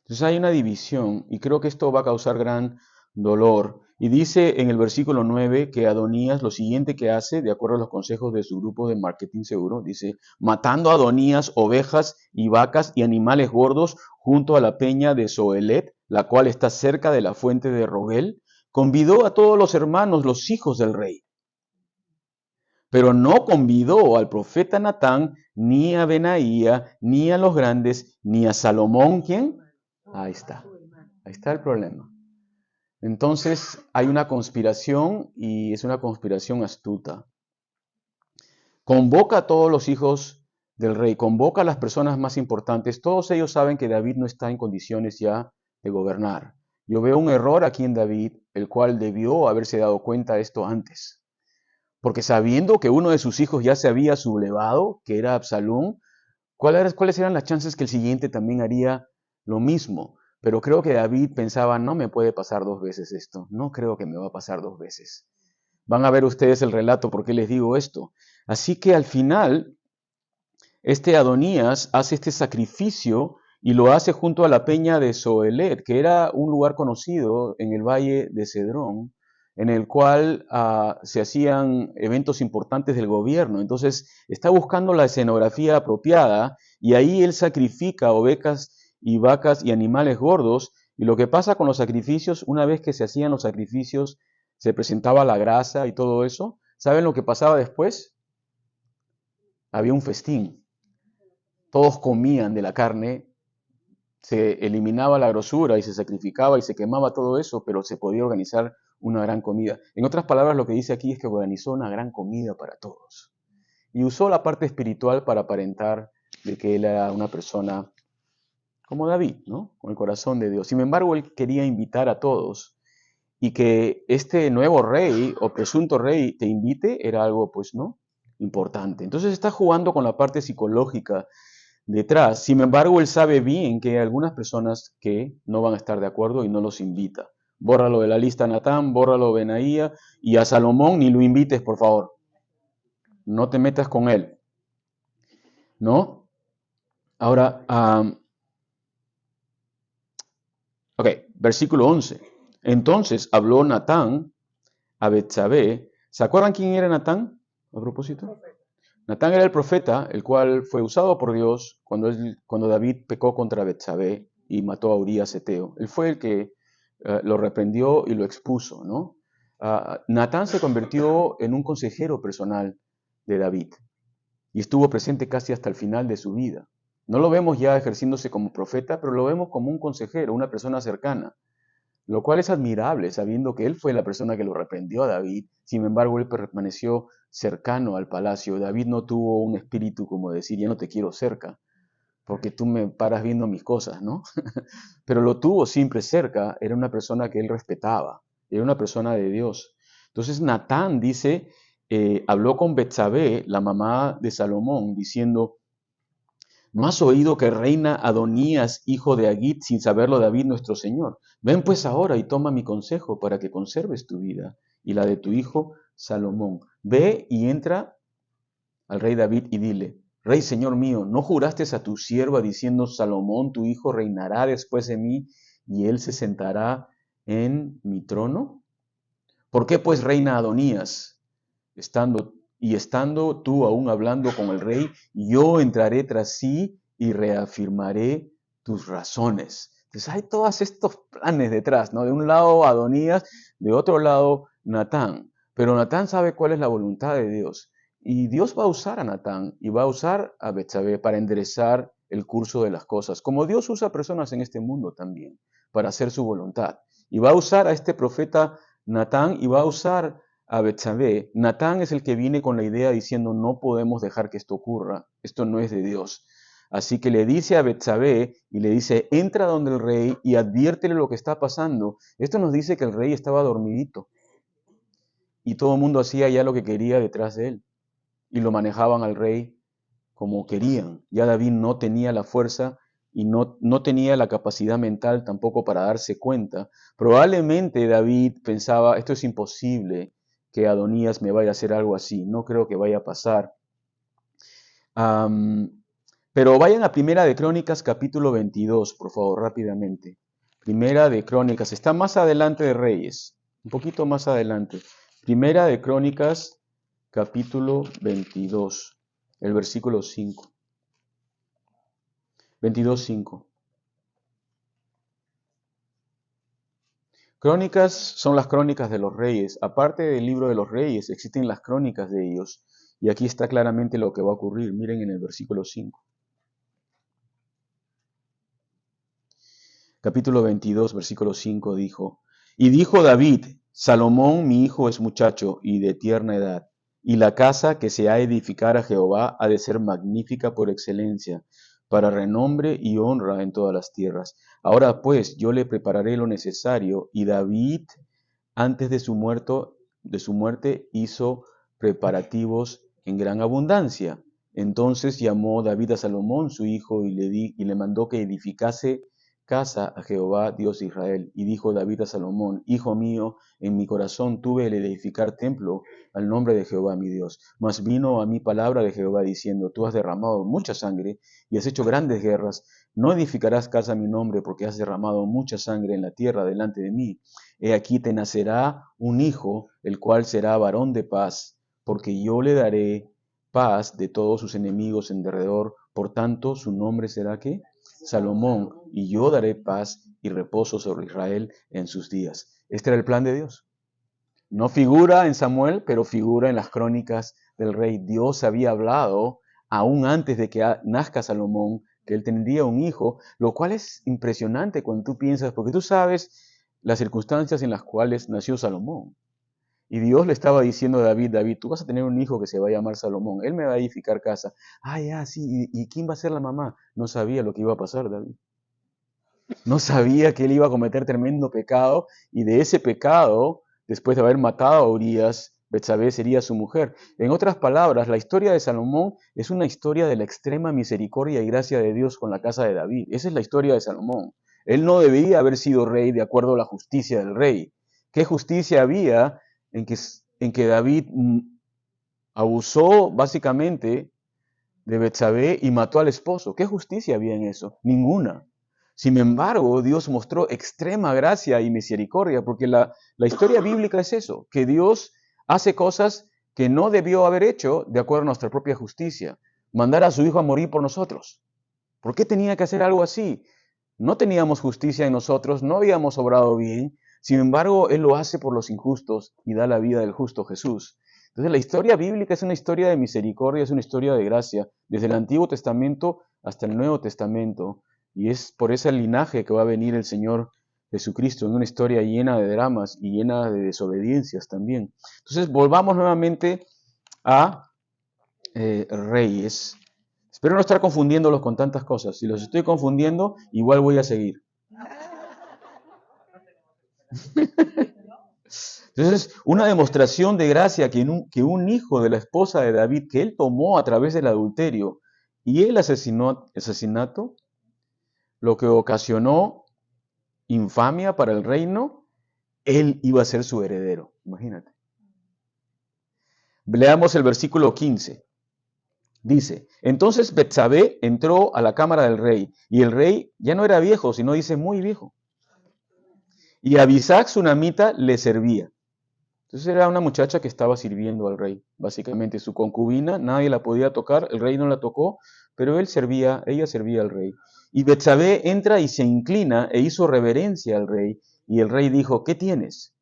Entonces hay una división y creo que esto va a causar gran dolor. Y dice en el versículo 9 que Adonías lo siguiente que hace, de acuerdo a los consejos de su grupo de marketing seguro, dice, matando a Adonías ovejas y vacas y animales gordos junto a la peña de Zoelet, la cual está cerca de la fuente de Rogel, convidó a todos los hermanos, los hijos del rey. Pero no convidó al profeta Natán, ni a Benaía, ni a los grandes, ni a Salomón, ¿quién? Ahí está el problema. Entonces hay una conspiración y es una conspiración astuta. Convoca a todos los hijos del rey, convoca a las personas más importantes. Todos ellos saben que David no está en condiciones ya de gobernar. Yo veo un error aquí en David, el cual debió haberse dado cuenta de esto antes. Porque sabiendo que uno de sus hijos ya se había sublevado, que era Absalón, ¿cuáles eran las chances que el siguiente también haría lo mismo? Pero creo que David pensaba, no me puede pasar dos veces esto, no creo que me va a pasar dos veces. Van a ver ustedes el relato por qué les digo esto. Así que al final, este Adonías hace este sacrificio y lo hace junto a la peña de Zoelet, que era un lugar conocido en el valle de Cedrón, en el cual se hacían eventos importantes del gobierno. Entonces está buscando la escenografía apropiada y ahí él sacrifica ovejas y vacas y animales gordos. Y lo que pasa con los sacrificios, una vez que se hacían los sacrificios, se presentaba la grasa y todo eso. ¿Saben lo que pasaba después? Había un festín. Todos comían de la carne, se eliminaba la grosura y se sacrificaba y se quemaba todo eso, pero se podía organizar una gran comida. En otras palabras, lo que dice aquí es que organizó una gran comida para todos. Y usó la parte espiritual para aparentar de que él era una persona como David, ¿no? Con el corazón de Dios. Sin embargo, él quería invitar a todos y que este nuevo rey o presunto rey te invite era algo, pues, ¿no? Importante. Entonces está jugando con la parte psicológica detrás. Sin embargo, él sabe bien que hay algunas personas que no van a estar de acuerdo y no los invita. Bórralo de la lista Natán, bórralo Benaía y a Salomón ni lo invites, por favor. No te metas con él. ¿No? Ahora, versículo 11. Entonces habló Natán a Betsabé. ¿Se acuerdan quién era Natán? A propósito. Natán era el profeta, el cual fue usado por Dios cuando David pecó contra Betsabé y mató a Urías Eteo. Él fue el que lo reprendió y lo expuso, ¿no? Natán se convirtió en un consejero personal de David y estuvo presente casi hasta el final de su vida. No lo vemos ya ejerciéndose como profeta, pero lo vemos como un consejero, una persona cercana, lo cual es admirable, sabiendo que él fue la persona que lo reprendió a David. Sin embargo, él permaneció cercano al palacio. David no tuvo un espíritu como decir, ya no te quiero cerca, porque tú me paras viendo mis cosas, ¿no? Pero lo tuvo siempre cerca, era una persona que él respetaba, era una persona de Dios. Entonces Natán dice, habló con Betsabé, la mamá de Salomón, diciendo, Más oído que reina Adonías, hijo de Agit, sin saberlo David nuestro Señor. Ven pues ahora y toma mi consejo para que conserves tu vida y la de tu hijo Salomón. Ve y entra al rey David y dile, Rey Señor mío, ¿no juraste a tu sierva diciendo, Salomón tu hijo reinará después de mí y él se sentará en mi trono? ¿Por qué pues reina Adonías? Estando tú aún hablando con el rey, yo entraré tras sí y reafirmaré tus razones. Entonces hay todos estos planes detrás, ¿no? De un lado Adonías, de otro lado Natán. Pero Natán sabe cuál es la voluntad de Dios. Y Dios va a usar a Natán y va a usar a Betsabé para enderezar el curso de las cosas, como Dios usa personas en este mundo también, para hacer su voluntad. Y va a usar a este profeta Natán y va a usar a Betsabé. Natán es el que viene con la idea diciendo no podemos dejar que esto ocurra, esto no es de Dios. Así que le dice a Betsabé y le dice, entra donde el rey y adviértele lo que está pasando. Esto nos dice que el rey estaba dormidito y todo el mundo hacía ya lo que quería detrás de él y lo manejaban al rey como querían. Ya David no tenía la fuerza y no tenía la capacidad mental tampoco para darse cuenta. Probablemente David pensaba, esto es imposible que Adonías me vaya a hacer algo así, no creo que vaya a pasar. Pero vayan a Primera de Crónicas capítulo 22, por favor, rápidamente. Primera de Crónicas, está más adelante de Reyes, un poquito más adelante. Primera de Crónicas capítulo 22, el versículo 5. 22:5. Crónicas son las crónicas de los reyes. Aparte del libro de los reyes, existen las crónicas de ellos. Y aquí está claramente lo que va a ocurrir. Miren en el versículo 5. Capítulo 22, versículo 5 dijo, y dijo David, Salomón mi hijo es muchacho y de tierna edad, y la casa que se ha de edificar a Jehová ha de ser magnífica por excelencia, para renombre y honra en todas las tierras. Ahora pues yo le prepararé lo necesario, y David antes de su muerte hizo preparativos en gran abundancia. Entonces llamó David a Salomón su hijo y le mandó que edificase casa a Jehová Dios de Israel. Y dijo David a Salomón, Hijo mío, en mi corazón tuve el edificar templo al nombre de Jehová mi Dios. Mas vino a mí palabra de Jehová diciendo, Tú has derramado mucha sangre y has hecho grandes guerras. No edificarás casa a mi nombre porque has derramado mucha sangre en la tierra delante de mí. He aquí te nacerá un hijo, el cual será varón de paz, porque yo le daré paz de todos sus enemigos en derredor. Por tanto, su nombre será ¿qué? Salomón, y yo daré paz y reposo sobre Israel en sus días. Este era el plan de Dios. No figura en Samuel, pero figura en las crónicas del rey. Dios había hablado, aún antes de que nazca Salomón, que él tendría un hijo, lo cual es impresionante cuando tú piensas, porque tú sabes las circunstancias en las cuales nació Salomón. Y Dios le estaba diciendo a David, David, tú vas a tener un hijo que se va a llamar Salomón, él me va a edificar casa. Ah, ya, sí, ¿y quién va a ser la mamá? No sabía lo que iba a pasar, David. No sabía que él iba a cometer tremendo pecado, y de ese pecado, después de haber matado a Urías, Betsabé sería su mujer. En otras palabras, la historia de Salomón es una historia de la extrema misericordia y gracia de Dios con la casa de David. Esa es la historia de Salomón. Él no debería haber sido rey de acuerdo a la justicia del rey. ¿Qué justicia había en que David abusó básicamente de Betsabé y mató al esposo? ¿Qué justicia había en eso? Ninguna. Sin embargo, Dios mostró extrema gracia y misericordia, porque la historia bíblica es eso, que Dios hace cosas que no debió haber hecho de acuerdo a nuestra propia justicia. Mandar a su hijo a morir por nosotros. ¿Por qué tenía que hacer algo así? No teníamos justicia en nosotros, no habíamos obrado bien. Sin embargo, Él lo hace por los injustos y da la vida del justo Jesús. Entonces, la historia bíblica es una historia de misericordia, es una historia de gracia, desde el Antiguo Testamento hasta el Nuevo Testamento. Y es por ese linaje que va a venir el Señor Jesucristo, en una historia llena de dramas y llena de desobediencias también. Entonces, volvamos nuevamente a Reyes. Espero no estar confundiéndolos con tantas cosas. Si los estoy confundiendo, igual voy a seguir. Entonces, una demostración de gracia que un hijo de la esposa de David, que él tomó a través del adulterio, y el asesinato, lo que ocasionó infamia para el reino, él iba a ser su heredero. Imagínate. Leamos el versículo 15. Dice, entonces Betsabé entró a la cámara del rey, y el rey ya no era viejo, sino dice muy viejo. Y Abisag sunamita le servía. Entonces era una muchacha que estaba sirviendo al rey, básicamente su concubina, nadie la podía tocar, el rey no la tocó, pero ella servía al rey. Y Betsabé entra y se inclina e hizo reverencia al rey, y el rey dijo, ¿qué tienes?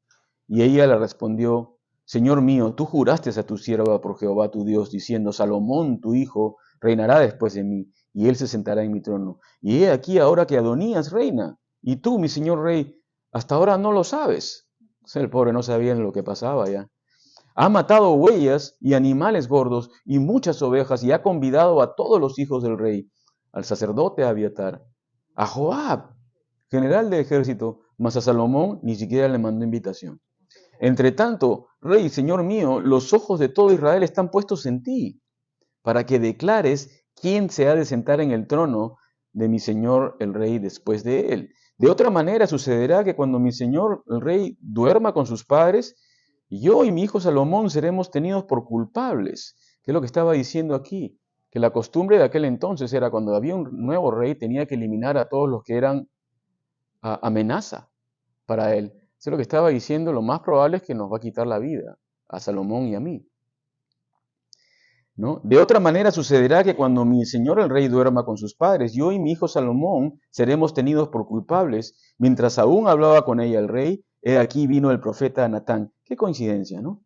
Y ella le respondió, Señor mío, tú juraste a tu sierva por Jehová tu Dios, diciendo, Salomón tu hijo reinará después de mí, y él se sentará en mi trono. Y he aquí ahora que Adonías reina, y tú, mi señor rey, hasta ahora no lo sabes. O sea, el pobre no sabía lo que pasaba ya. Ha matado huellas y animales gordos y muchas ovejas, y ha convidado a todos los hijos del rey, al sacerdote Abiatar, a Joab, general de ejército, mas a Salomón ni siquiera le mandó invitación. Entre tanto, rey, señor mío, los ojos de todo Israel están puestos en ti, para que declares quién se ha de sentar en el trono de mi señor el rey después de él. De otra manera sucederá que cuando mi señor el rey duerma con sus padres, yo y mi hijo Salomón seremos tenidos por culpables. ¿Qué es lo que estaba diciendo aquí? Que la costumbre de aquel entonces era cuando había un nuevo rey tenía que eliminar a todos los que eran amenaza para él. Eso es lo que estaba diciendo, lo más probable es que nos va a quitar la vida a Salomón y a mí. ¿No? De otra manera sucederá que cuando mi señor el rey duerma con sus padres, yo y mi hijo Salomón seremos tenidos por culpables. Mientras aún hablaba con ella el rey, he aquí vino el profeta Natán. Qué coincidencia, ¿no?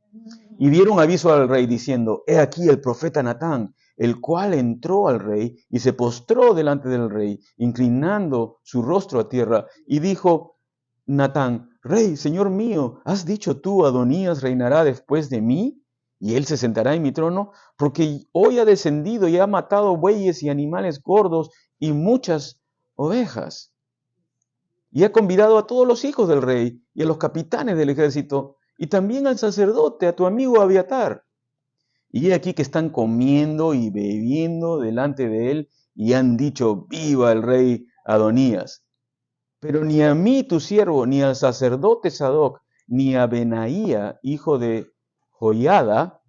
Y dieron aviso al rey diciendo, he aquí el profeta Natán, el cual entró al rey y se postró delante del rey, inclinando su rostro a tierra, y dijo, Natán, rey, señor mío, ¿has dicho tú, Adonías reinará después de mí? Y él se sentará en mi trono, porque hoy ha descendido y ha matado bueyes y animales gordos y muchas ovejas. Y ha convidado a todos los hijos del rey y a los capitanes del ejército, y también al sacerdote, a tu amigo Abiatar. Y he aquí que están comiendo y bebiendo delante de él, y han dicho, viva el rey Adonías. Pero ni a mí, tu siervo, ni al sacerdote Sadoc, ni a Benaía, hijo de Joiada,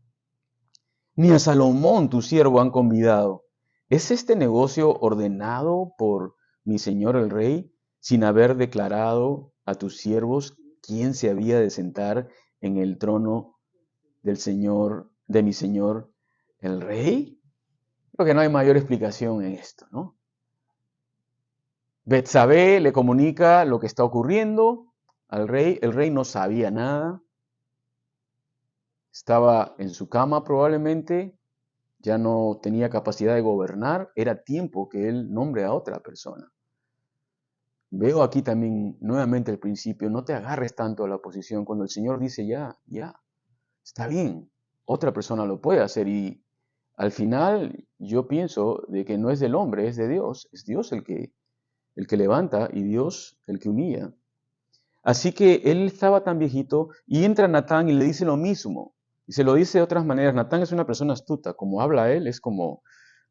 ni a Salomón, tu siervo, han convidado. ¿Es este negocio ordenado por mi señor el rey, sin haber declarado a tus siervos quién se había de sentar en el trono del señor, de mi señor el rey? Creo que no hay mayor explicación en esto, ¿no? Betsabé le comunica lo que está ocurriendo al rey. El rey no sabía nada. Estaba en su cama probablemente. Ya no tenía capacidad de gobernar. Era tiempo que él nombre a otra persona. Veo aquí también nuevamente el principio. No te agarres tanto a la posición. Cuando el Señor dice ya, está bien. Otra persona lo puede hacer. Y al final yo pienso de que no es del hombre, es de Dios. Es Dios el que levanta y Dios el que humilla. Así que él estaba tan viejito y entra Natán y le dice lo mismo. Y se lo dice de otras maneras. Natán es una persona astuta. Como habla él, es como,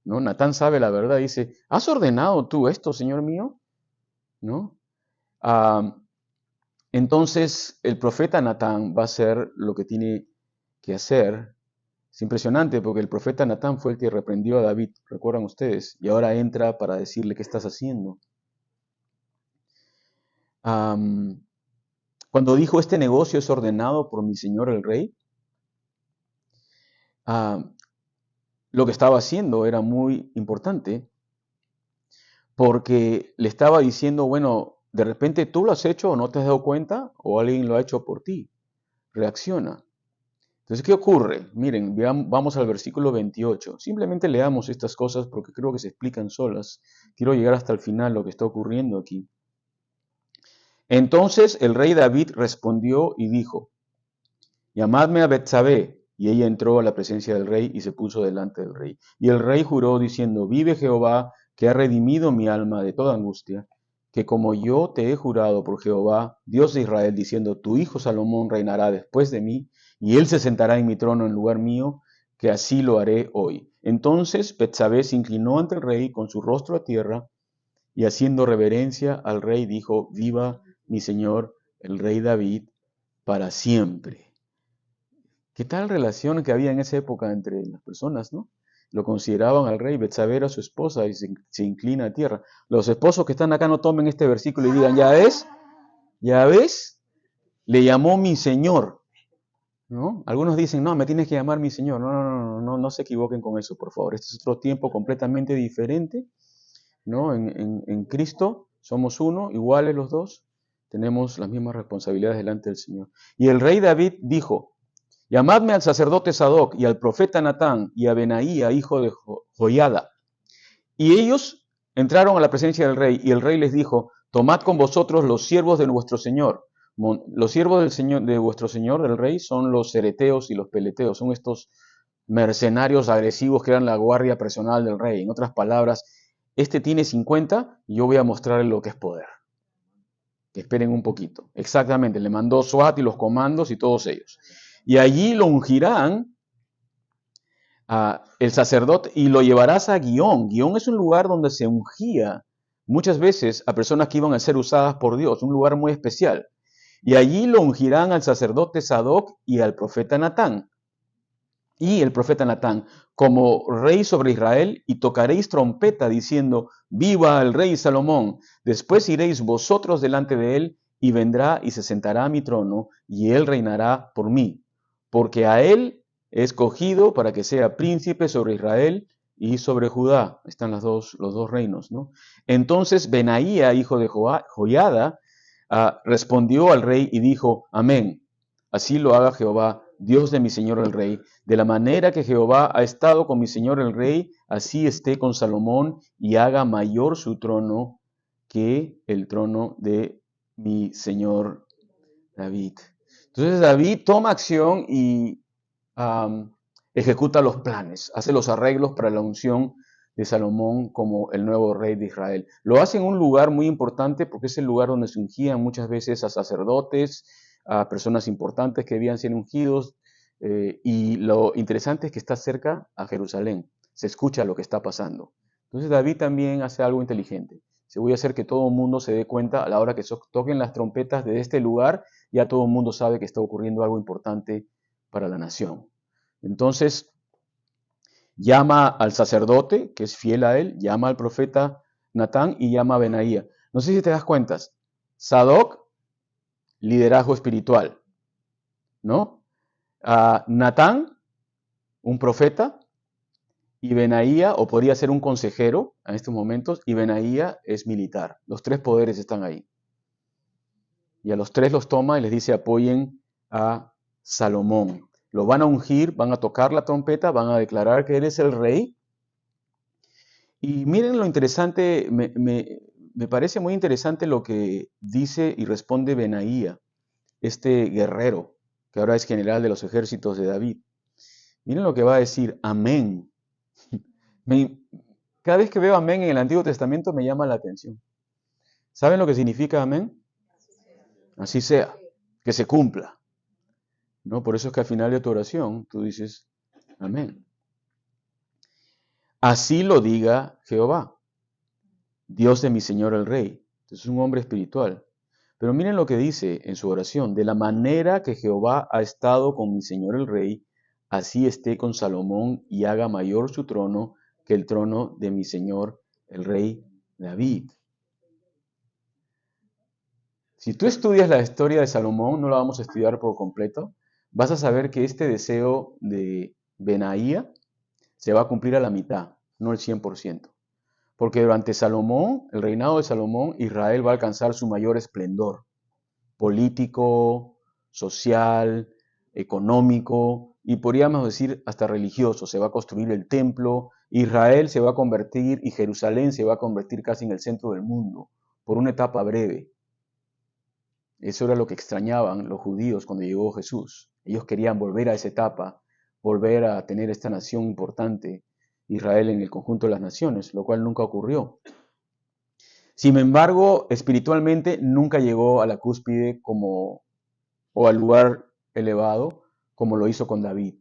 ¿no? Natán sabe la verdad. Dice, ¿has ordenado tú esto, Señor mío? ¿No? Entonces el profeta Natán va a hacer lo que tiene que hacer. Es impresionante porque el profeta Natán fue el que reprendió a David, recuerdan ustedes, y ahora entra para decirle qué estás haciendo. Cuando dijo este negocio es ordenado por mi señor el rey, lo que estaba haciendo era muy importante porque le estaba diciendo, bueno, de repente tú lo has hecho o no te has dado cuenta o alguien lo ha hecho por ti. Reacciona. Entonces, ¿qué ocurre? Miren, vamos al versículo 28. Simplemente leamos estas cosas porque creo que se explican solas. Quiero llegar hasta el final lo que está ocurriendo aquí. Entonces el rey David respondió y dijo, llamadme a Betsabé. Y ella entró a la presencia del rey y se puso delante del rey. Y el rey juró diciendo, vive Jehová, que ha redimido mi alma de toda angustia, que como yo te he jurado por Jehová, Dios de Israel, diciendo, tu hijo Salomón reinará después de mí, y él se sentará en mi trono en lugar mío, que así lo haré hoy. Entonces Betsabé se inclinó ante el rey con su rostro a tierra y haciendo reverencia al rey dijo, viva mi señor el rey David para siempre. ¿Qué tal relación que había en esa época entre las personas, no? Lo consideraban al rey, Betsabé era su esposa y se inclina a tierra. Los esposos que están acá no tomen este versículo y digan, ya ves, le llamó mi señor, ¿no? Algunos dicen, no, me tienes que llamar mi señor. No se equivoquen con eso, por favor. Este es otro tiempo completamente diferente, ¿no? En Cristo somos uno, iguales los dos, tenemos las mismas responsabilidades delante del Señor. Y el rey David dijo, llamadme al sacerdote Sadoc y al profeta Natán y a Benaía, hijo de Joiada. Y ellos entraron a la presencia del rey y el rey les dijo, tomad con vosotros los siervos de vuestro señor. Los siervos del señor, de vuestro señor, del rey, son los cereteos y los peleteos, son estos mercenarios agresivos que eran la guardia personal del rey. En otras palabras, este tiene 50 y yo voy a mostrarle lo que es poder. Que esperen un poquito. Exactamente, le mandó SWAT y los comandos y todos ellos. Y allí lo ungirán el sacerdote y lo llevarás a Guión. Guión es un lugar donde se ungía muchas veces a personas que iban a ser usadas por Dios, un lugar muy especial. Y allí lo ungirán al sacerdote Sadoc y al profeta Natán. Y el profeta Natán, como rey sobre Israel, y tocaréis trompeta diciendo, viva el rey Salomón. Después iréis vosotros delante de él, y vendrá y se sentará a mi trono, y él reinará por mí. Porque a él he escogido para que sea príncipe sobre Israel y sobre Judá. Están los dos reinos, ¿no? Entonces Benaía, hijo de Joiada, respondió al rey y dijo, amén. Así lo haga Jehová, Dios de mi señor el rey. De la manera que Jehová ha estado con mi señor el rey, así esté con Salomón y haga mayor su trono que el trono de mi señor David. Entonces David toma acción y ejecuta los planes, hace los arreglos para la unción de Salomón como el nuevo rey de Israel. Lo hace en un lugar muy importante porque es el lugar donde se ungían muchas veces a sacerdotes, a personas importantes que debían ser ungidos, y lo interesante es que está cerca a Jerusalén, se escucha lo que está pasando. Entonces David también hace algo inteligente. Se voy a hacer que todo el mundo se dé cuenta a la hora que toquen las trompetas de este lugar, ya todo el mundo sabe que está ocurriendo algo importante para la nación. Entonces llama al sacerdote, que es fiel a él, llama al profeta Natán y llama a Benaía. No sé si te das cuenta, Sadoc, liderazgo espiritual, ¿no? Natán, un profeta, y Benaía, o podría ser un consejero en estos momentos, y Benaía es militar. Los tres poderes están ahí. Y a los tres los toma y les dice apoyen a Salomón. Lo van a ungir, van a tocar la trompeta, van a declarar que él es el rey. Y miren lo interesante, me parece muy interesante lo que dice y responde Benaía, este guerrero, que ahora es general de los ejércitos de David. Miren lo que va a decir, amén. Cada vez que veo amén en el Antiguo Testamento me llama la atención. ¿Saben lo que significa amén? Así sea, que se cumpla. ¿No? Por eso es que al final de tu oración tú dices, amén. Así lo diga Jehová, Dios de mi Señor el Rey. Entonces es un hombre espiritual. Pero miren lo que dice en su oración, de la manera que Jehová ha estado con mi Señor el Rey, así esté con Salomón y haga mayor su trono que el trono de mi Señor el Rey David. Si tú estudias la historia de Salomón, no la vamos a estudiar por completo, vas a saber que este deseo de Benaía se va a cumplir a la mitad, no el 100%. Porque durante Salomón, el reinado de Salomón, Israel va a alcanzar su mayor esplendor político, social, económico y podríamos decir hasta religioso. Se va a construir el templo, Israel se va a convertir y Jerusalén se va a convertir casi en el centro del mundo por una etapa breve. Eso era lo que extrañaban los judíos cuando llegó Jesús. Ellos querían volver a esa etapa, volver a tener esta nación importante, Israel en el conjunto de las naciones, lo cual nunca ocurrió. Sin embargo, espiritualmente nunca llegó a la cúspide o al lugar elevado como lo hizo con David.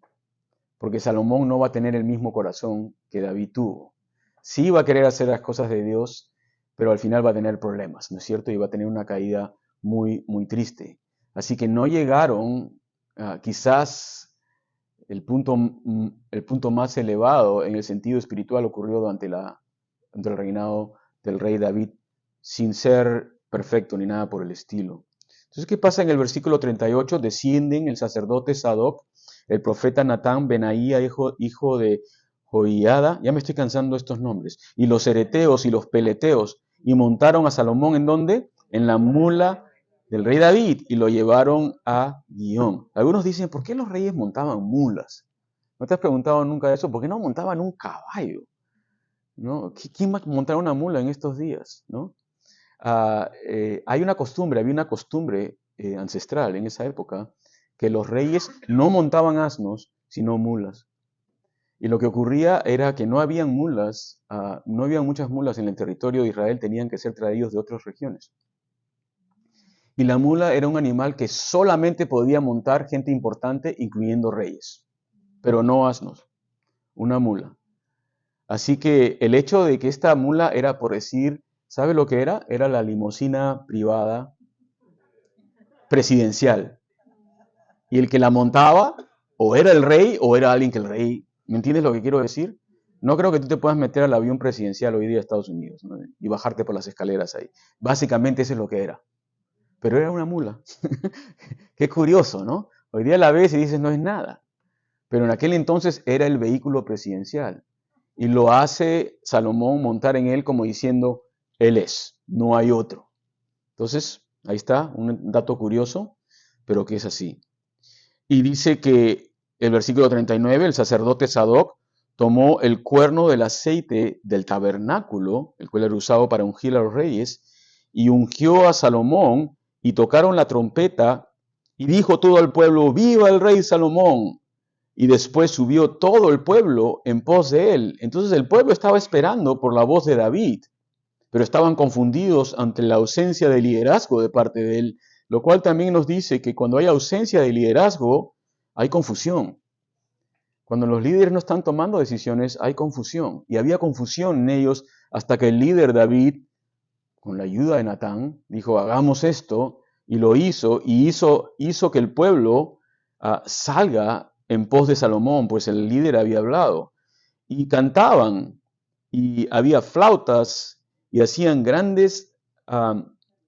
porque Salomón no va a tener el mismo corazón que David tuvo. Sí va a querer hacer las cosas de Dios, pero al final va a tener problemas, ¿no es cierto? Y va a tener una caída muy, muy triste. Así que no llegaron, quizás el punto más elevado en el sentido espiritual ocurrió durante el reinado del rey David, sin ser perfecto ni nada por el estilo. Entonces, ¿qué pasa en el versículo 38? Descienden el sacerdote Sadoc, el profeta Natán, Benaía, hijo de Joiada, ya me estoy cansando de estos nombres, y los ereteos y los peleteos, y montaron a Salomón, ¿en dónde? En la mula del rey David, y lo llevaron a Guión. Algunos dicen, ¿por qué los reyes montaban mulas? ¿No te has preguntado nunca eso? ¿Por qué no montaban un caballo? ¿No? ¿Quién va a montar una mula en estos días? ¿No? Había una costumbre ancestral en esa época, que los reyes no montaban asnos, sino mulas. Y lo que ocurría era que no habían mulas, no habían muchas mulas en el territorio de Israel, tenían que ser traídos de otras regiones. Y la mula era un animal que solamente podía montar gente importante, incluyendo reyes, pero no asnos, una mula. Así que el hecho de que esta mula era, por decir, ¿sabe lo que era? Era la limusina privada presidencial. Y el que la montaba, o era el rey, o era alguien que el rey... ¿Me entiendes lo que quiero decir? No creo que tú te puedas meter al avión presidencial hoy día de Estados Unidos, ¿no? Y bajarte por las escaleras ahí. Básicamente eso es lo que era. Pero era una mula. Qué curioso, ¿no? Hoy día la ves y dices, no es nada. Pero en aquel entonces era el vehículo presidencial. Y lo hace Salomón montar en él como diciendo, él es, no hay otro. Entonces, ahí está, un dato curioso, pero que es así. Y dice que el versículo 39, el sacerdote Sadoc tomó el cuerno del aceite del tabernáculo, el cual era usado para ungir a los reyes, y ungió a Salomón, y tocaron la trompeta, y dijo todo el pueblo, ¡viva el rey Salomón! Y después subió todo el pueblo en pos de él. Entonces el pueblo estaba esperando por la voz de David, pero estaban confundidos ante la ausencia de liderazgo de parte de él, lo cual también nos dice que cuando hay ausencia de liderazgo, hay confusión. Cuando los líderes no están tomando decisiones, hay confusión. Y había confusión en ellos hasta que el líder David, con la ayuda de Natán, dijo, hagamos esto, y lo hizo, y hizo que el pueblo salga en pos de Salomón, pues el líder había hablado. Y cantaban, y había flautas, y hacían grandes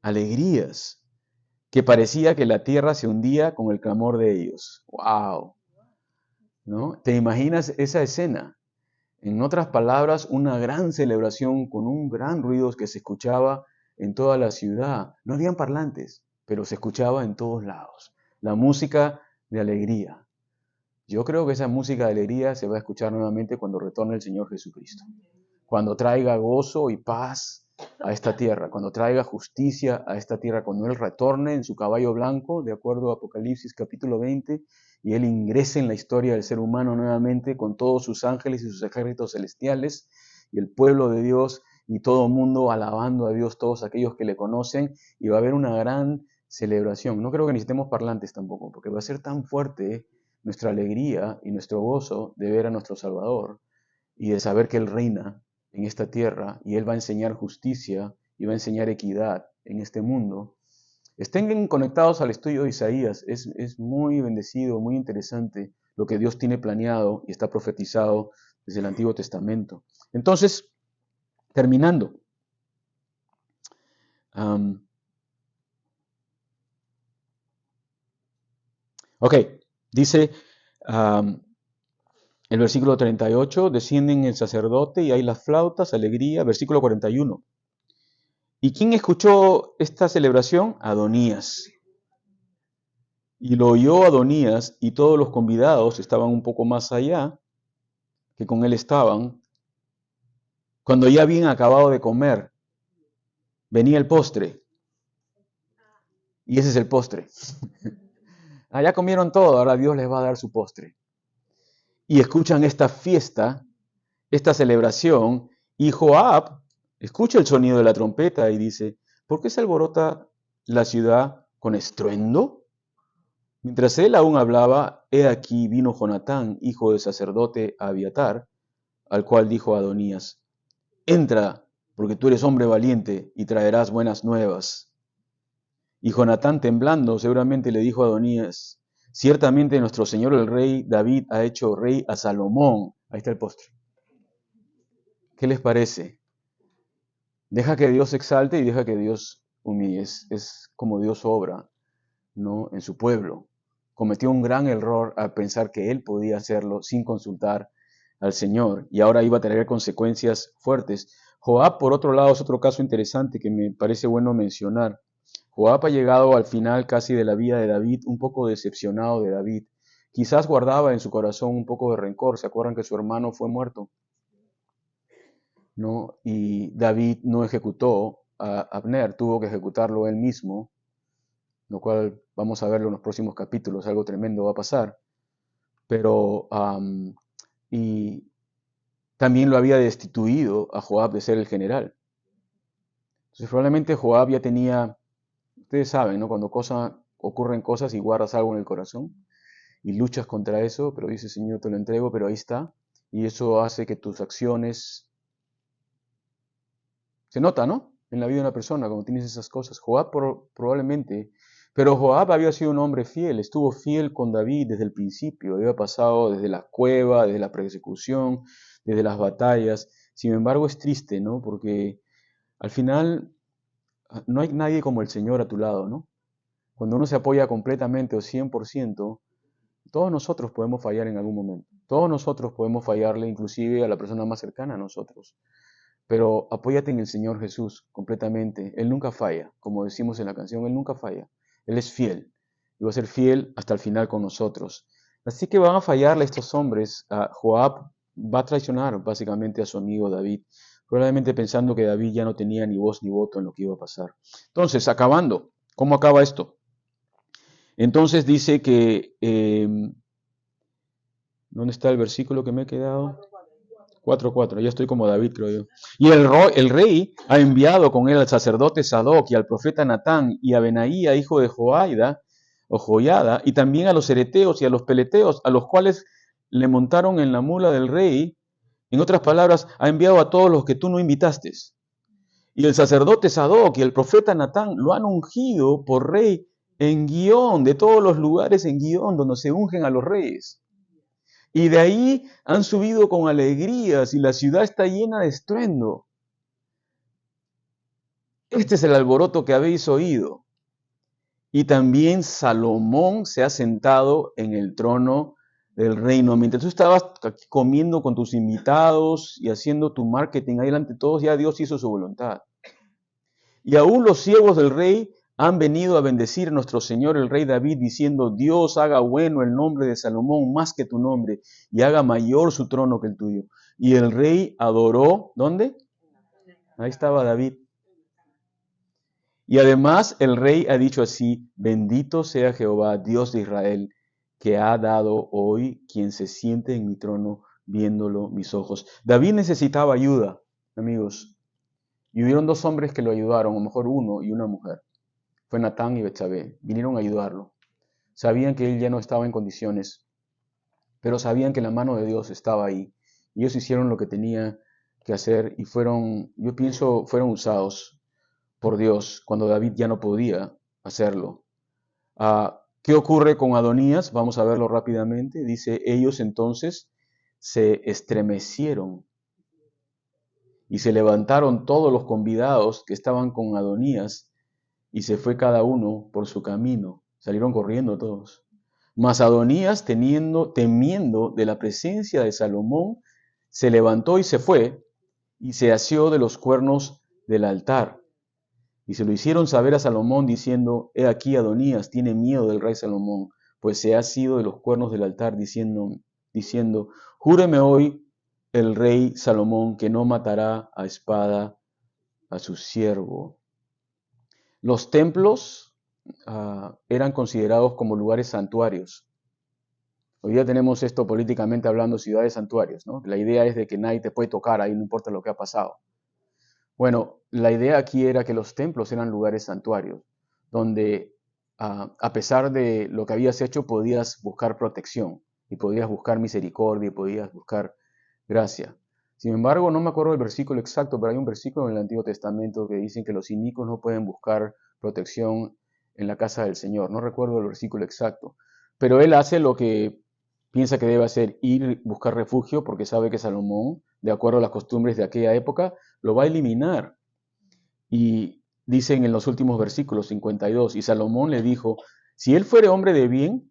alegrías, que parecía que la tierra se hundía con el clamor de ellos. ¡Wow! ¿No? ¿Te imaginas esa escena? En otras palabras, una gran celebración con un gran ruido que se escuchaba en toda la ciudad. No habían parlantes, pero se escuchaba en todos lados. La música de alegría. Yo creo que esa música de alegría se va a escuchar nuevamente cuando retorne el Señor Jesucristo. Cuando traiga gozo y paz a esta tierra, cuando traiga justicia a esta tierra, cuando Él retorne en su caballo blanco, de acuerdo a Apocalipsis capítulo 20, y Él ingrese en la historia del ser humano nuevamente con todos sus ángeles y sus ejércitos celestiales, y el pueblo de Dios y todo el mundo alabando a Dios, todos aquellos que le conocen, y va a haber una gran celebración. No creo que necesitemos parlantes tampoco, porque va a ser tan fuerte nuestra alegría y nuestro gozo de ver a nuestro Salvador y de saber que Él reina en esta tierra y Él va a enseñar justicia y va a enseñar equidad en este mundo. Estén conectados al estudio de Isaías, es muy bendecido, muy interesante lo que Dios tiene planeado y está profetizado desde el Antiguo Testamento. Entonces, terminando, dice el versículo 38, descienden el sacerdote y hay las flautas, alegría, versículo 41. ¿Y quién escuchó esta celebración? Adonías. Y lo oyó Adonías y todos los convidados estaban un poco más allá, que con él estaban. Cuando ya habían acabado de comer, venía el postre. Y ese es el postre. Ya comieron todo, ahora Dios les va a dar su postre. Y escuchan esta fiesta, esta celebración, y Joab escucha el sonido de la trompeta y dice, ¿por qué se alborota la ciudad con estruendo? Mientras él aún hablaba, he aquí vino Jonatán, hijo del sacerdote Abiatar, al cual dijo Adonías: entra, porque tú eres hombre valiente y traerás buenas nuevas. Y Jonatán, temblando, seguramente le dijo a Adonías: ciertamente nuestro señor el rey David ha hecho rey a Salomón. Ahí está el postre. ¿Qué les parece? Deja que Dios exalte y deja que Dios humille. Es como Dios obra, ¿no? En su pueblo. Cometió un gran error al pensar que él podía hacerlo sin consultar al Señor, y ahora iba a tener consecuencias fuertes. Joab, por otro lado, es otro caso interesante que me parece bueno mencionar. Joab ha llegado al final casi de la vida de David, un poco decepcionado de David. Quizás guardaba en su corazón un poco de rencor. ¿Se acuerdan que su hermano fue muerto? ¿No? Y David no ejecutó a Abner, tuvo que ejecutarlo él mismo, lo cual vamos a verlo en los próximos capítulos, algo tremendo va a pasar. Pero, y también lo había destituido a Joab de ser el general. Entonces probablemente Joab ya tenía, ustedes saben, ¿no? Cuando ocurren cosas y guardas algo en el corazón y luchas contra eso, pero dice: Señor, te lo entrego, pero ahí está. Y eso hace que tus acciones se nota, ¿no? En la vida de una persona, cuando tienes esas cosas. Joab probablemente, pero Joab había sido un hombre fiel, estuvo fiel con David desde el principio, había pasado desde la cueva, desde la persecución, desde las batallas. Sin embargo, es triste, ¿no? Porque al final no hay nadie como el Señor a tu lado, ¿no? Cuando uno se apoya completamente o 100%, todos nosotros podemos fallar en algún momento. Todos nosotros podemos fallarle, inclusive a la persona más cercana a nosotros. Pero apóyate en el Señor Jesús completamente. Él nunca falla, como decimos en la canción, Él nunca falla. Él es fiel y va a ser fiel hasta el final con nosotros. Así que van a fallarle estos hombres. Joab va a traicionar básicamente a su amigo David, probablemente pensando que David ya no tenía ni voz ni voto en lo que iba a pasar. Entonces, acabando, ¿cómo acaba esto? Entonces dice que, ¿dónde está el versículo que me he quedado? 4:4, ya estoy como David, creo yo. Y el rey ha enviado con él al sacerdote Sadoc y al profeta Natán y a Benaía, hijo de Joiada, o Joiada, y también a los ereteos y a los peleteos, a los cuales le montaron en la mula del rey. En otras palabras, ha enviado a todos los que tú no invitaste. Y el sacerdote Sadoc y el profeta Natán lo han ungido por rey en Guión, de todos los lugares en Guión donde se ungen a los reyes. Y de ahí han subido con alegrías y la ciudad está llena de estruendo. Este es el alboroto que habéis oído. Y también Salomón se ha sentado en el trono del reino. Mientras tú estabas comiendo con tus invitados y haciendo tu marketing ahí delante de todos, ya Dios hizo su voluntad. Y aún los siervos del rey han venido a bendecir a nuestro Señor el rey David, diciendo: Dios haga bueno el nombre de Salomón más que tu nombre, y haga mayor su trono que el tuyo. Y el rey adoró, ¿dónde? Ahí estaba David. Y además el rey ha dicho así: bendito sea Jehová, Dios de Israel, que ha dado hoy quien se siente en mi trono, viéndolo mis ojos. David necesitaba ayuda, amigos. Y hubieron dos hombres que lo ayudaron, a lo mejor uno y una mujer. Fue Natán y Betsabé. Vinieron a ayudarlo. Sabían que él ya no estaba en condiciones, pero sabían que la mano de Dios estaba ahí. Y ellos hicieron lo que tenía que hacer y fueron, yo pienso, fueron usados por Dios cuando David ya no podía hacerlo. ¿Qué ocurre con Adonías? Vamos a verlo rápidamente. Dice: ellos entonces se estremecieron y se levantaron todos los convidados que estaban con Adonías y se fue cada uno por su camino. Salieron corriendo todos. Mas Adonías, temiendo de la presencia de Salomón, se levantó y se fue y se asió de los cuernos del altar. Y se lo hicieron saber a Salomón diciendo: he aquí Adonías tiene miedo del rey Salomón, pues se ha asido de los cuernos del altar, diciendo: júreme hoy el rey Salomón que no matará a espada a su siervo. Los templos eran considerados como lugares santuarios. Hoy día tenemos esto políticamente hablando, ciudades santuarios, ¿no? La idea es de que nadie te puede tocar ahí, no importa lo que ha pasado. Bueno, la idea aquí era que los templos eran lugares santuarios, donde a pesar de lo que habías hecho, podías buscar protección y podías buscar misericordia y podías buscar gracia. Sin embargo, no me acuerdo del versículo exacto, pero hay un versículo en el Antiguo Testamento que dicen que los inicuos no pueden buscar protección en la casa del Señor. No recuerdo el versículo exacto, pero él hace lo que piensa que debe hacer, ir buscar refugio, porque sabe que Salomón, de acuerdo a las costumbres de aquella época, lo va a eliminar. Y dicen en los últimos versículos 52, y Salomón le dijo, si él fuere hombre de bien,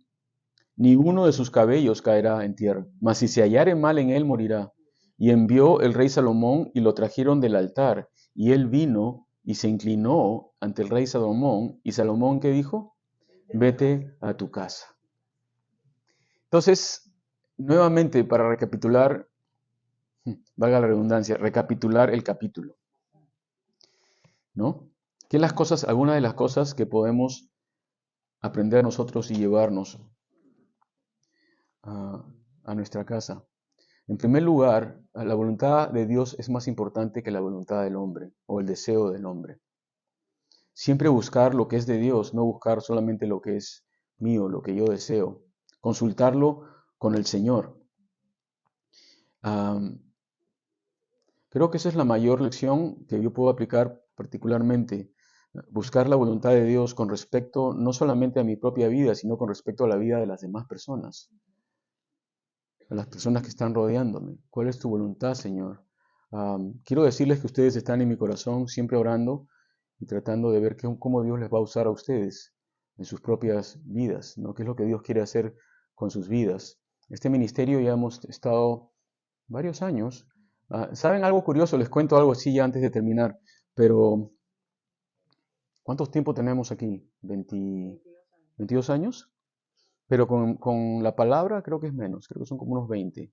ni uno de sus cabellos caerá en tierra, mas si se hallare mal en él, morirá. Y envió el rey Salomón y lo trajeron del altar, y él vino y se inclinó ante el rey Salomón, y Salomón, ¿qué dijo? Vete a tu casa. Entonces, nuevamente, para recapitular, valga la redundancia, recapitular el capítulo, ¿no? ¿Qué las cosas, algunas de las cosas que podemos aprender nosotros y llevarnos a nuestra casa? En primer lugar, la voluntad de Dios es más importante que la voluntad del hombre o el deseo del hombre. Siempre buscar lo que es de Dios, no buscar solamente lo que es mío, lo que yo deseo. Consultarlo con el Señor. Creo que esa es la mayor lección que yo puedo aplicar particularmente. Buscar la voluntad de Dios con respecto no solamente a mi propia vida, sino con respecto a la vida de las demás personas, a las personas que están rodeándome. ¿Cuál es tu voluntad, Señor? Quiero decirles que ustedes están en mi corazón siempre orando y tratando de ver cómo Dios les va a usar a ustedes en sus propias vidas, ¿no? ¿Qué es lo que Dios quiere hacer con sus vidas? Este ministerio ya hemos estado varios años. ¿Saben algo curioso? Les cuento algo así ya antes de terminar, pero ¿cuántos tiempo tenemos aquí? ¿22 años? Pero con la palabra creo que es menos, creo que son como unos 20.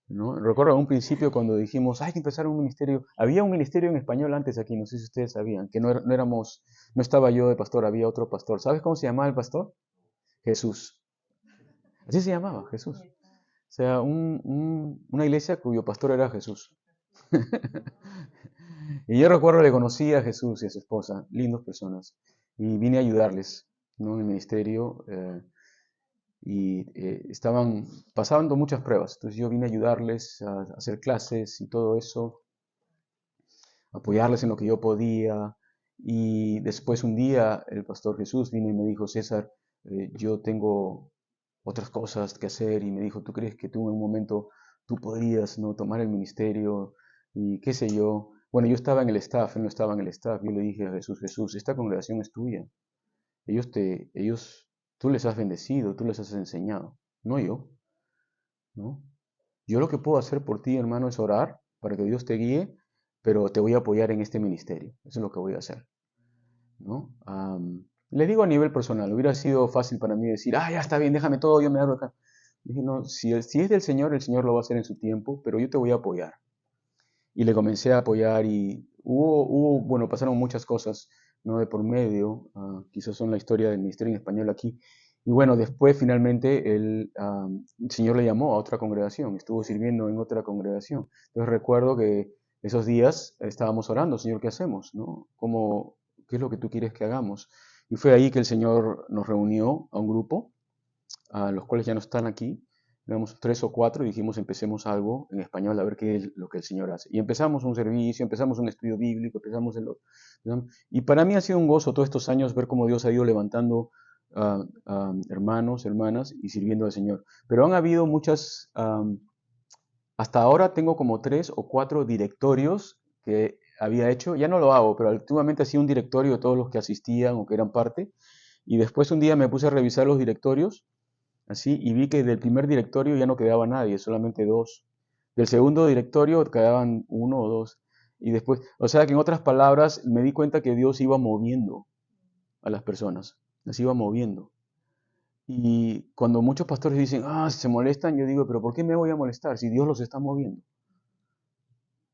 ¿No? Recuerdo a un principio cuando dijimos, hay que empezar un ministerio. Había un ministerio en español antes aquí, no sé si ustedes sabían, que no estaba yo de pastor, había otro pastor. ¿Sabes cómo se llamaba el pastor? Jesús. Así se llamaba, Jesús. O sea, una iglesia cuyo pastor era Jesús. Y yo recuerdo que conocí a Jesús y a su esposa, lindas personas, y vine a ayudarles, ¿no? En el ministerio. Y estaban pasando muchas pruebas. Entonces yo vine a ayudarles a hacer clases y todo eso, apoyarles en lo que yo podía. Y después un día el pastor Jesús vino y me dijo, César, yo tengo otras cosas que hacer. Y me dijo, ¿tú crees que tú en un momento tú podrías, ¿no?, tomar el ministerio? Y qué sé yo. Bueno, yo estaba en el staff, él no estaba en el staff. Yo le dije a Jesús, Jesús, esta congregación es tuya. Tú les has bendecido, tú les has enseñado, no yo, ¿no? Yo lo que puedo hacer por ti, hermano, es orar para que Dios te guíe, pero te voy a apoyar en este ministerio. Eso es lo que voy a hacer, ¿no? Le digo a nivel personal, hubiera sido fácil para mí decir, ya está bien, déjame todo, yo me hago acá. Dije, no, si es del Señor, el Señor lo va a hacer en su tiempo, pero yo te voy a apoyar. Y le comencé a apoyar y bueno, pasaron muchas cosas, ¿no?, de por medio. Quizás son la historia del ministerio en español aquí. Y bueno, después finalmente el Señor le llamó a otra congregación, estuvo sirviendo en otra congregación. Entonces recuerdo que esos días estábamos orando, Señor, ¿qué hacemos? ¿No? ¿Qué es lo que tú quieres que hagamos? Y fue ahí que el Señor nos reunió a un grupo, a los cuales ya no están aquí. Éramos 3 o 4 y dijimos, empecemos algo en español a ver qué es lo que el Señor hace. Y empezamos un servicio, empezamos un estudio bíblico, y para mí ha sido un gozo todos estos años ver cómo Dios ha ido levantando hermanos, hermanas y sirviendo al Señor. Pero han habido hasta ahora tengo como 3 o 4 directorios que había hecho, ya no lo hago, pero últimamente hacía un directorio de todos los que asistían o que eran parte. Y después un día me puse a revisar los directorios así, y vi que del primer directorio ya no quedaba nadie, solamente 2. Del segundo directorio quedaban 1 o 2. Y después, o sea que en otras palabras, me di cuenta que Dios iba moviendo a las personas, las iba moviendo. Y cuando muchos pastores dicen, si se molestan, yo digo, pero ¿por qué me voy a molestar si Dios los está moviendo?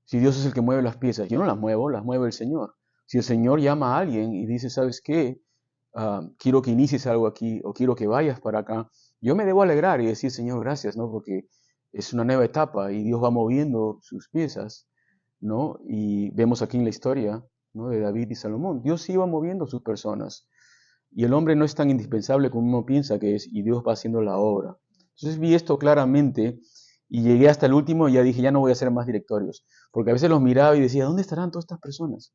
Si Dios es el que mueve las piezas, yo no las mueve el Señor. Si el Señor llama a alguien y dice, ¿sabes qué? Quiero que inicies algo aquí o quiero que vayas para acá, yo me debo alegrar y decir, Señor, gracias, ¿no? Porque es una nueva etapa y Dios va moviendo sus piezas, ¿no? Y vemos aquí en la historia, ¿no?, de David y Salomón. Dios iba moviendo sus personas. y el hombre no es tan indispensable como uno piensa que es, y Dios va haciendo la obra. Entonces vi esto claramente y llegué hasta el último y ya dije, ya no voy a hacer más directorios, porque a veces los miraba y decía, ¿dónde estarán todas estas personas?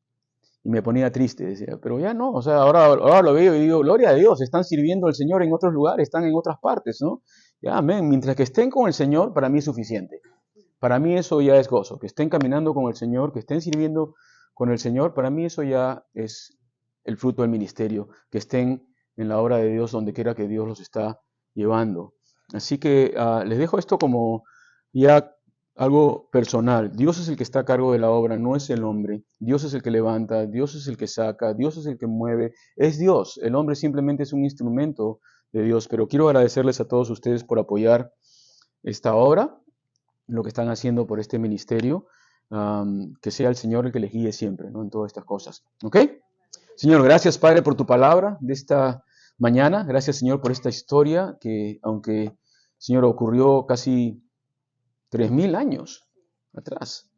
Y me ponía triste, decía, pero ya no, o sea, ahora lo veo y digo, gloria a Dios, están sirviendo al Señor en otros lugares, están en otras partes, ¿no? Ya, amén, mientras que estén con el Señor, para mí es suficiente. Para mí eso ya es gozo, que estén caminando con el Señor, que estén sirviendo con el Señor, para mí eso ya es el fruto del ministerio, que estén en la obra de Dios donde quiera que Dios los está llevando. Así que les dejo esto como ya algo personal. Dios es el que está a cargo de la obra, no es el hombre. Dios es el que levanta, Dios es el que saca, Dios es el que mueve. Es Dios. El hombre simplemente es un instrumento de Dios. Pero quiero agradecerles a todos ustedes por apoyar esta obra, lo que están haciendo por este ministerio. Que sea el Señor el que les guíe siempre, ¿no? En todas estas cosas. ¿Ok? Señor, gracias Padre por tu palabra de esta mañana. Gracias Señor por esta historia que, aunque Señor ocurrió casi 3000 años atrás,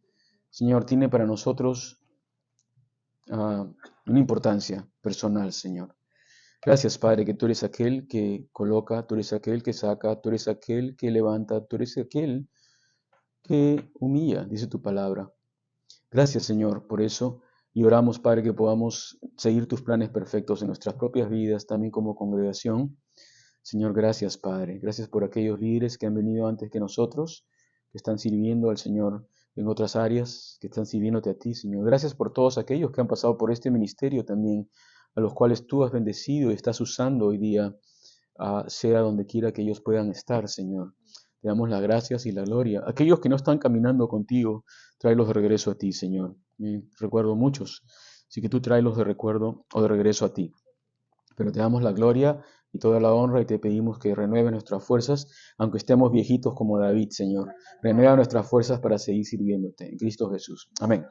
Señor, tiene para nosotros una importancia personal, Señor. Gracias, Padre, que tú eres aquel que coloca, tú eres aquel que saca, tú eres aquel que levanta, tú eres aquel que humilla, dice tu palabra. Gracias, Señor, por eso. Y oramos, Padre, que podamos seguir tus planes perfectos en nuestras propias vidas, también como congregación. Señor, gracias, Padre. Gracias por aquellos líderes que han venido antes que nosotros, que están sirviendo al Señor en otras áreas, que están sirviéndote a ti, Señor. Gracias por todos aquellos que han pasado por este ministerio también, a los cuales tú has bendecido y estás usando hoy día, sea donde quiera que ellos puedan estar, Señor. Te damos las gracias y la gloria. Aquellos que no están caminando contigo, tráelos de regreso a ti, Señor. Recuerdo muchos, así que tú tráelos de recuerdo o de regreso a ti. Pero te damos la gloria y toda la honra y te pedimos que renueve nuestras fuerzas, aunque estemos viejitos como David, Señor. Renueva nuestras fuerzas para seguir sirviéndote. En Cristo Jesús. Amén.